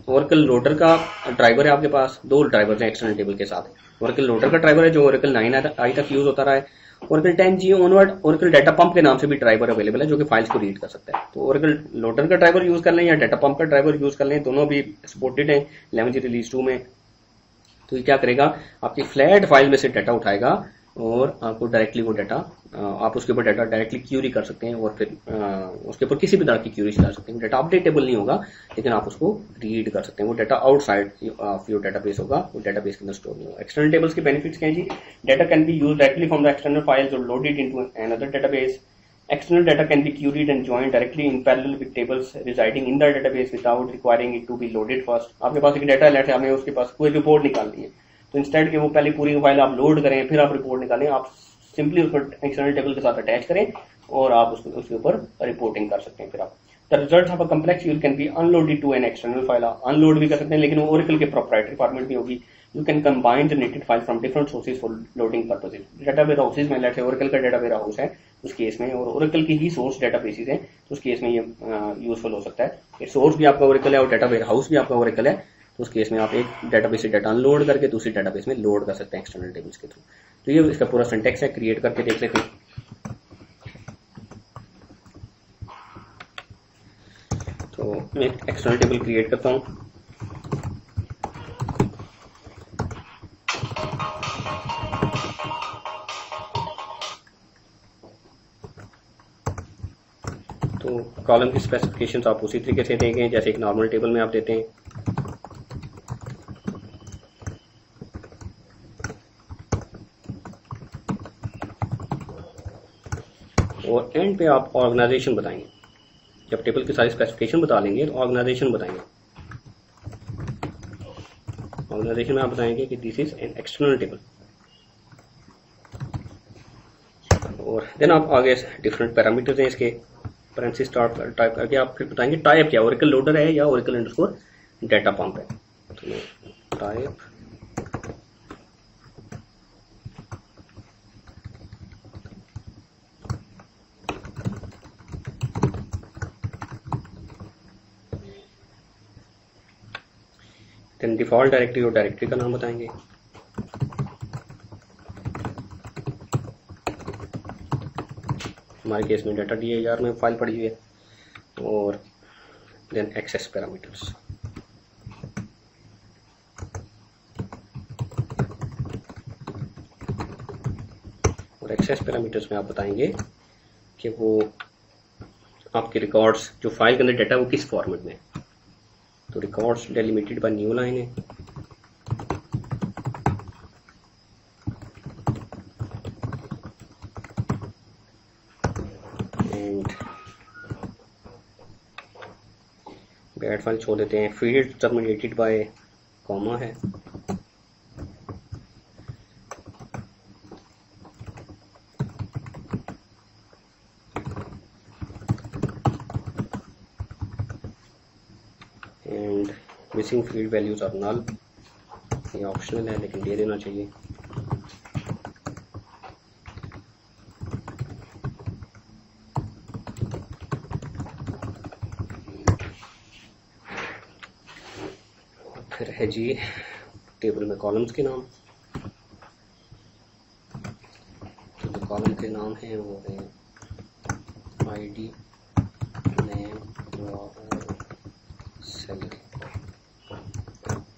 ओरेकल लोडर का ड्राइवर है, आपके पास दो ड्राइवर्स हैं एक्सटर्नल टेबल के साथ। ओरेकल लोडर का ड्राइवर है जो ओरेकल 9i तक यूज होता रहा है, Oracle 10G onward Oracle data pump के नाम से भी ड्राइवर अवेलेबल है जो कि फाइल्स को रीड कर सकता है। तो ओरेकल लोडर का ड्राइवर यूज कर लें या डाटा पंप का ड्राइवर यूज कर लें, दोनों भी सपोर्टेड है 11G रिलीज 2 में। तो ये क्या करेगा, आपकी फ्लैट फाइल में से डाटा उठाएगा और आपको डायरेक्टली वो डाटा, आप उसके ऊपर डाटा डायरेक्टली क्यूरी कर सकते हैं और फिर उसके ऊपर किसी भी तरह की क्यूरी चला सकते हैं। डाटा अपडेटेबल नहीं होगा लेकिन आप उसको रीड कर सकते हैं, वो data outside of your database होगा, वो डाटाबेस के अंदर स्टोर नहीं होगा। एक्सटर्नल टेबल्स के बेनिफिट्स क्या है जी, data can be used directly from the external files और loaded into another database. External data can be queried and joined directly in parallel with tables residing in the database without requiring it to be loaded first. आपके पास एक data late है, हमें उसके पास कोई report निकालनी है, तो इंस्टेड के वो पहले पूरी फाइल आप लोड करें फिर आप रिपोर्ट निकालें, आप सिंपली उसको एक्सटर्नल टेबल के साथ अटैच करें और आप उसके ऊपर रिपोर्टिंग कर सकते हैं। फिर आप the result of a complex query can be unloaded to an external file, unload भी कर सकते हैं लेकिन वो ओरेकल के प्रोप्राइटरी फॉर्मेट में होगी। You can combine the native file from different sources for loading purposes. Data warehouses में लेट है ओरेकल का डाटा वेयरहाउस है उस केस में, और ओरेकल की ही सोर्स डेटाबेसेस हैं तो उस केस में ये यूजफुल हो सकता है। ये सोर्स भी आपका ओरेकल है और डाटा वेयरहाउस भी आपका ओरेकल है, तो उस केस में आप एक डाटाबेस से डाटा अनलोड करके दूसरी डाटाबेस में लोड कर सकते हैं एक्सटर्नल टेबल्स के थ्रू। तो ये इसका पूरा सिंटेक्स है, क्रिएट करके देख लेते हैं। तो मैं एक्सटर्नल टेबल क्रिएट करता हूँ। तो कॉलम की स्पेसिफिकेशंस आप उसी तरीके से देंगे जैसे एक नॉर्मल टेबल में आप देते हैं। और एंड पे आप ऑर्गेनाइजेशन बताएंगे, जब टेबल की सारी स्पेसिफिकेशन बता लेंगे तो ऑर्गेनाइजेशन बताएंगे। ऑर्गेनाइजेशन में आप बताएंगे कि this is an external table, और देन आप आगे डिफरेंट पैरामीटर्स हैं इसके, पैरेंथेसिस टाइप करके आप फिर बताएंगे टाइप क्या, ओरेकल लोडर है या ओरेकल अंडरस्कोर डाटा पंप है। तो टाइप देन डिफॉल्ट डायरेक्टरी और डायरेक्टरी का नाम बताएंगे। हमारे केस में डाटा DIR में फाइल पड़ी हुई है, और देन एक्सेस पैरामीटर्स। और एक्सेस पैरामीटर्स में आप बताएंगे कि वो आपके रिकॉर्ड्स जो फाइल के अंदर डाटा वो किस फॉर्मेट में है। तो records delimited by new line है, एंड बैड फाइल छोड़ देते हैं। फील्ड टर्मिनेटेड बाय कॉमा है, and missing field values are null, ये ऑप्शनल है लेकिन दे देना चाहिए। फिर है जी टेबल में कॉलम्स के नाम, तो जो कॉलम के नाम हैं वो है ID, name, salary,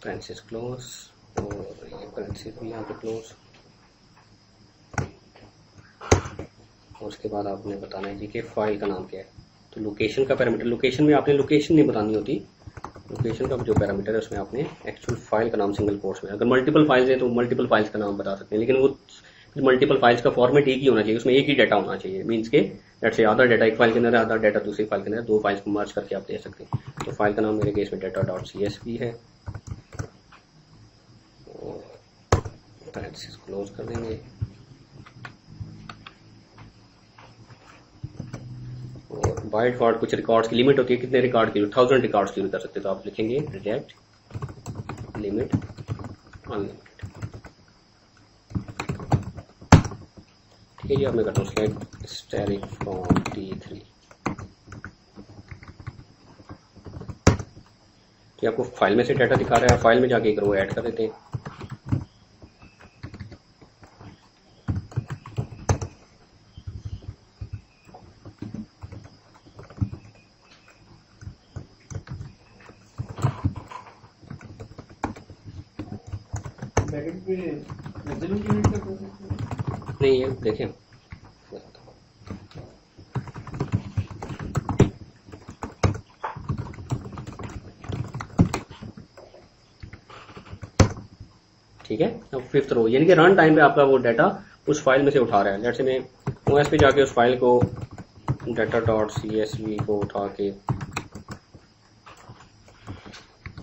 parenthesis close, और ये पैरेंथेसिस भी यहाँ पे क्लोज। और उसके बाद आपने बताना है जी कि फाइल का नाम क्या है। तो लोकेशन का पैरामीटर, लोकेशन में आपने लोकेशन नहीं बतानी होती, लोकेशन का जो पैरामीटर है उसमें आपने एक्चुअल फाइल का नाम सिंगल कोट्स में, अगर मल्टीपल फाइल्स है तो मल्टीपल फाइल्स का नाम बता सकते हैं, लेकिन वो मल्टीपल फाइल्स का फॉर्मेट एक ही होना चाहिए, उसमें एक ही डाटा होना चाहिए। मीन्स के लेट्स से आधा डाटा एक फाइल के अंदर है, आधा डाटा दूसरी फाइल के अंदर, दो फाइल्स को मर्ज करके आप दे सकते हैं। तो फाइल का नाम मेरे केस में data.csv है, और पैरेंथेसिस क्लोज कर देंगे। और बाय डिफॉल्ट कुछ रिकॉर्ड्स की लिमिट होती है, कितने रिकॉर्ड की, 1000 रिकॉर्ड्स की भी कर सकते हैं, तो आप लिखेंगे रिजेक्ट लिमिट अनलिमिटेड। ठीक है जी, अब मैं करता हूँ सिलेक्ट स्टैटिक फ्रॉम T3। कि आपको फाइल में से डाटा दिखा रहा है, फाइल में जाके एक रो ऐड कर देते हैं। बैकेट पे रेजोल्यूट यूनिट का प्रोसेस है। नहीं ये देखें, ठीक है। अब फिफ्थ रो यानी कि रन टाइम पे आपका वो डाटा उस फाइल में से उठा रहा है। जैसे मैं OS पे जाके उस फाइल को data.csv को उठा के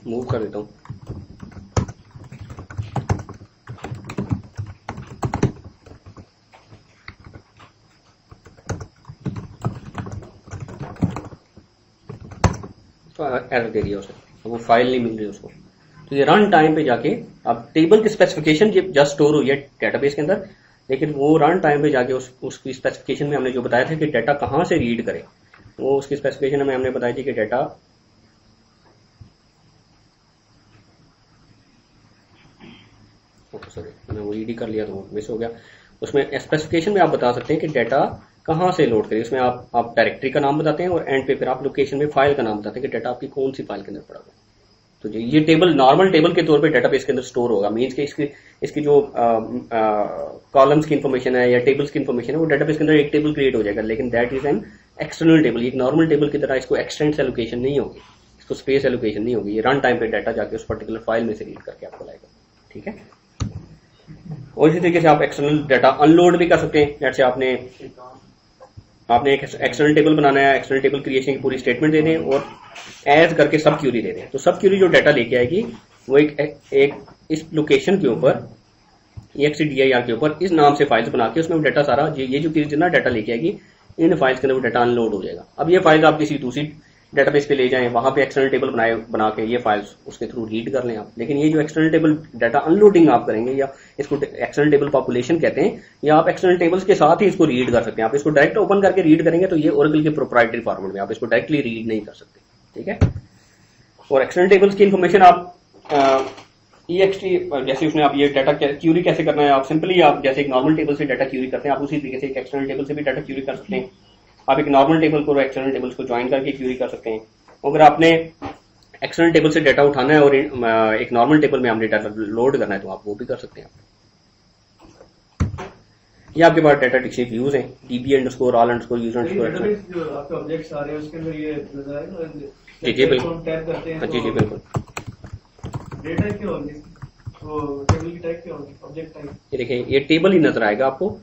मूव कर देता हूँ, तो एरर दे दिया उसे, वो फाइल नहीं मिल रही उसको। तो ये रन टाइम पे जाके अब टेबल की स्पेसिफिकेशन जस्ट स्टोर हुई है डेटाबेस के अंदर, लेकिन वो रन टाइम पे जाके उसकी स्पेसिफिकेशन में हमने जो बताया था कि डाटा कहाँ से रीड करे, वो उसकी स्पेसिफिकेशन में हमने बताया थी कि डाटा सॉरी मैंने वो ईडी कर लिया तो वो मिस हो गया। उसमें स्पेसिफिकेशन में आप बता सकते हैं कि डाटा कहाँ से लोड करें, उसमें आप डायरेक्टरी का नाम बताते हैं और एंड पे फिर आप लोकेशन में फाइल का नाम बताते हैं कि डाटा आपकी कौन सी फाइल के अंदर पड़ा हुआ है। तो ये टेबल नॉर्मल टेबल के तौर पे डेटाबेस के अंदर स्टोर होगा। मींस के इसकी जो कॉलम्स की इन्फॉर्मेशन है या टेबल्स की इन्फॉर्मेशन है वो डेटाबेस के अंदर एक टेबल क्रिएट हो जाएगा, लेकिन that is an external table. एक नॉर्मल टेबल की तरह इसको एक्सटेंस एलोकेशन नहीं होगी, इसको स्पेस एलोकेशन नहीं होगी। ये रन टाइम पे डाटा जाके उस पर्टिकुलर फाइल में से रीड करके आपको लाएगा। ठीक है। और इसी तरीके से आप एक्सटर्नल डाटा अनलोड भी कर सकते हैं। जैसे आपने एक एक्सटर्नल टेबल बनाना है, एक्सटर्नल टेबल क्रिएशन की पूरी स्टेटमेंट दे दें और एज करके सब क्यूरी दे दें। तो सब क्यूरी जो डाटा लेके आएगी वो एक इस लोकेशन के ऊपर EXTDIR के ऊपर इस नाम से फाइल्स बना के उसमें डाटा सारा ये जो जितना डाटा लेके आएगी इन फाइल्स के अंदर वो डाटा अनलोड हो जाएगा। अब ये फाइल आप किसी दूसरी डेटाबेस पे ले जाएं, वहां पे एक्सटर्नल टेबल बना के ये फाइल्स उसके थ्रू रीड कर लें आप। लेकिन ये जो एक्सटर्नल टेबल डाटा अनलोडिंग आप करेंगे, या इसको एक्सटर्नल टेबल पॉपुलेशन कहते हैं, या आप एक्सटर्नल टेबल्स के साथ ही इसको रीड कर सकते हैं। आप इसको डायरेक्ट ओपन करके रीड करेंगे तो ये ओरेकल के प्रोप्राइटरी फॉर्मेट में आप इसको डायरेक्टली रीड नहीं कर सकते, ठीक है। और एक्सटर्नल टेबल्स की इन्फॉर्मेशन आप EXT जैसे उसने आप ये डाटा क्यूरी कैसे करना है, आप सिंपली आप जैसे एक नॉर्मल टेबल से डाटा क्यूरी करते हैं, आप उसी तरीके से एक एक्सटर्नल टेबल से भी डाटा क्यूरी कर सकते हैं। आप एक नॉर्मल टेबल को एक्सटर्नल टेबल्स को ज्वाइन करके क्यूरी कर सकते हैं। अगर आपने एक्सटर्नल टेबल से डाटा उठाना है और एक नॉर्मल टेबल में आपने डाटा लोड करना है तो आप वो भी कर सकते हैं। ये आपके पास डाटा टिक्स व्यूज हैं, DB_all_user_. जो आपके ऑब्जेक्ट्स आ रहे हैं उसके अंदर ये जी बिल्कुल, टैप करते हैं जी बिल्कुल। डेटा क्या होगी, वो टेबल की टाइप क्या होगी, ऑब्जेक्ट टाइप। ये देखें, ये टेबल ही नजर आएगा आपको।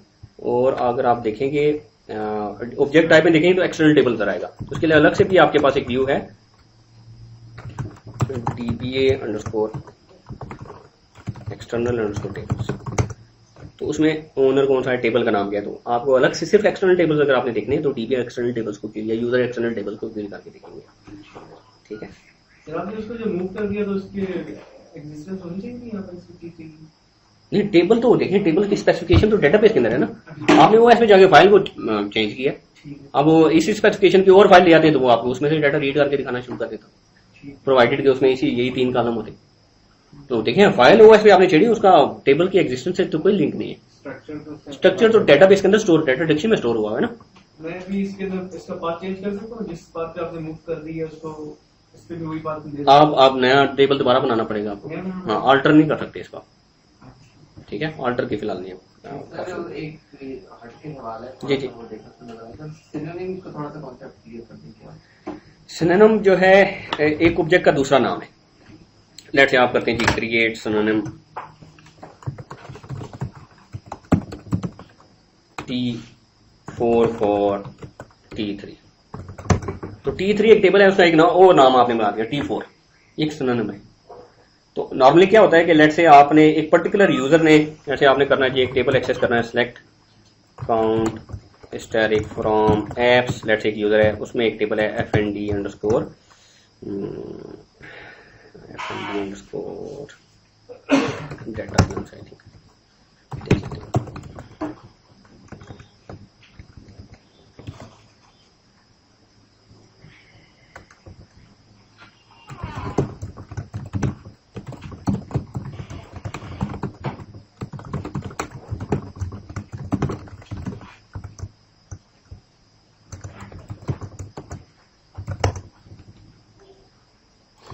और अगर आप देखेंगे ऑब्जेक्ट टाइप में देखेंगे तो एक्सटर्नल टेबल नजर आएगा। तो उसके लिए अलग से भी आपके पास एक व्यू है DBA_external_tables। तो उसमें ओनर कौन सा है, टेबल का नाम क्या है। तो आपको अलग से सिर्फ एक्सटर्नल टेबल्स अगर आपने देखने हैं तो DBA एक्सटर्नल टेबल्स को या यूजर एक्सटर्नल टेबल्स को क्लिक करके देखेंगे, ठीक है। सर आपने उसको जो मूव कर दिया तो उसकी एग्जिस्टेंस होनी चाहिए यहाँ पर इसकी चीज। नहीं, टेबल तो देखें, टेबल की स्पेसिफिकेशन तो डेटाबेस के अंदर है ना। आपने वो ऐसे जाके फाइल को चेंज किया, अब वो इसी स्पेसिफिकेशन की और फाइल ले आते हैं तो वो आपको उसमें से डाटा रीड करके दिखाना शुरू कर देता, प्रोवाइडेड के उसमें यही 3 कॉलम होते। तो देखें, फाइल OS पे आपने चढ़ी, उसका टेबल की एग्जिस्टेंस से तो कोई लिंक नहीं है। स्ट्रक्चर तो डेटाबेस के अंदर स्टोर, डाटा डिक्शनरी में स्टोर हुआ है ना। मैं भी इसके अंदर इसका पाथ चेंज कर सकता हूँ, जिस पाथ पे आपने मूव कर दी है उसको इस पे भी वही पाथ दे। आप नया टेबल दोबारा बनाना पड़ेगा आपको। हाँ, अल्टर नहीं कर सकते इसका, ठीक है। अल्टर की फिलहाल नहीं है। एक हटके सवाल है जी जी। सिनोनिम को थोड़ा सा कॉन्सेप्ट क्लियर कर दीजिए। सिनोनिम जो है एक ऑब्जेक्ट का दूसरा नाम है। लेट्स से आप करते हैं जी create synonym T4 for T3। तो T3 एक टेबल है, उसका एक नाम आपने बना दिया T4, एक सिनोनिम है। तो नॉर्मली क्या होता है कि लेट से आपने एक पर्टिकुलर यूजर ने, जैसे आपने करना है जी एक टेबल एक्सेस करना है, select count static from apps, let's से एक यूजर है, उसमें एक टेबल है fnd_, data I think.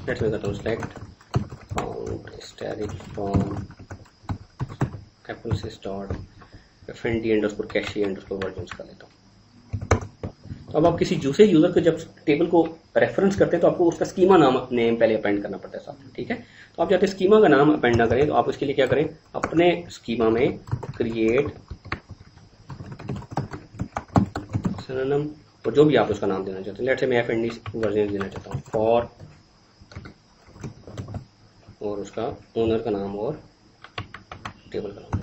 Let's मैं करता हूँ select count static from fnd_cache_versions कर लेता हूँ। तो अब आप किसी दूसरे यूजर को जब टेबल को रेफरेंस करते हैं तो आपको उसका स्कीमा नेम पहले अपेंड करना पड़ता है साथ में, ठीक है। तो आप चाहते हैं स्कीमा का नाम अपेंड ना करें तो आप उसके लिए क्या करें, अपने स्कीमा में क्रिएट सिनोनिम और जो भी आप उसका नाम देना चाहते हैं, लेट्स से मैं fnd वर्जन देना चाहता हूँ फॉर, और उसका ओनर का नाम और टेबल का नाम।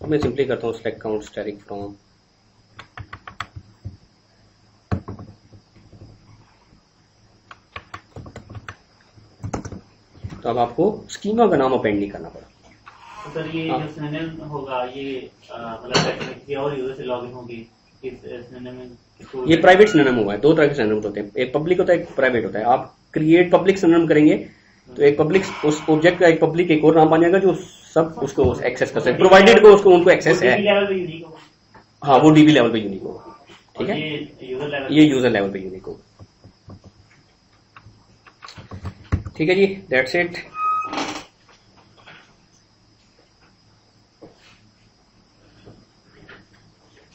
और मैं सिंपली करता हूँ सिलेक्ट काउंट स्टैटिक फ्रॉम, तो अब आपको स्कीमा का नाम अपेंड नहीं करना पड़ा। तो सर ये जो सिनोनिम होगा ये मतलब किसी और यूजर से लॉगिन होगी इस सिनोनिम में? ये प्राइवेट सिनोनिम हुआ है, 2 तरह के सिनोनिम होते हैं, एक पब्लिक होता है, एक प्राइवेट होता है। आप क्रिएट पब्लिक सिनोनिम करेंगे तो एक पब्लिक, उस ऑब्जेक्ट का एक पब्लिक एक और नाम बन जाएगा जो सब उसको एक्सेस कर सकते, प्रोवाइडेड को उसको उनको एक्सेस है। हाँ, वो DB लेवल पे यूनिक होगा, ठीक है। ये यूजर लेवल पे यूनिक होगा, ठीक है जी। That's it.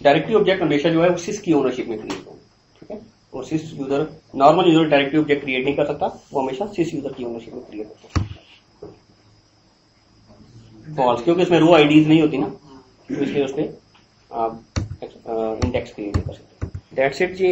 डायरेक्टली ऑब्जेक्ट हमेशा जो है वो सिस की ओनरशिप में क्रिएट होगा, ठीक है। और SYS user, normal user directly object create नहीं कर सकता, वो हमेशा सिस यूजर की ओनरशिप में क्रिएट होता है। फॉल्स, क्योंकि उसमें रो आईडीज नहीं होती ना, तो इसलिए उस पर आप इंडेक्स क्रिएट नहीं कर सकते। That's it ji.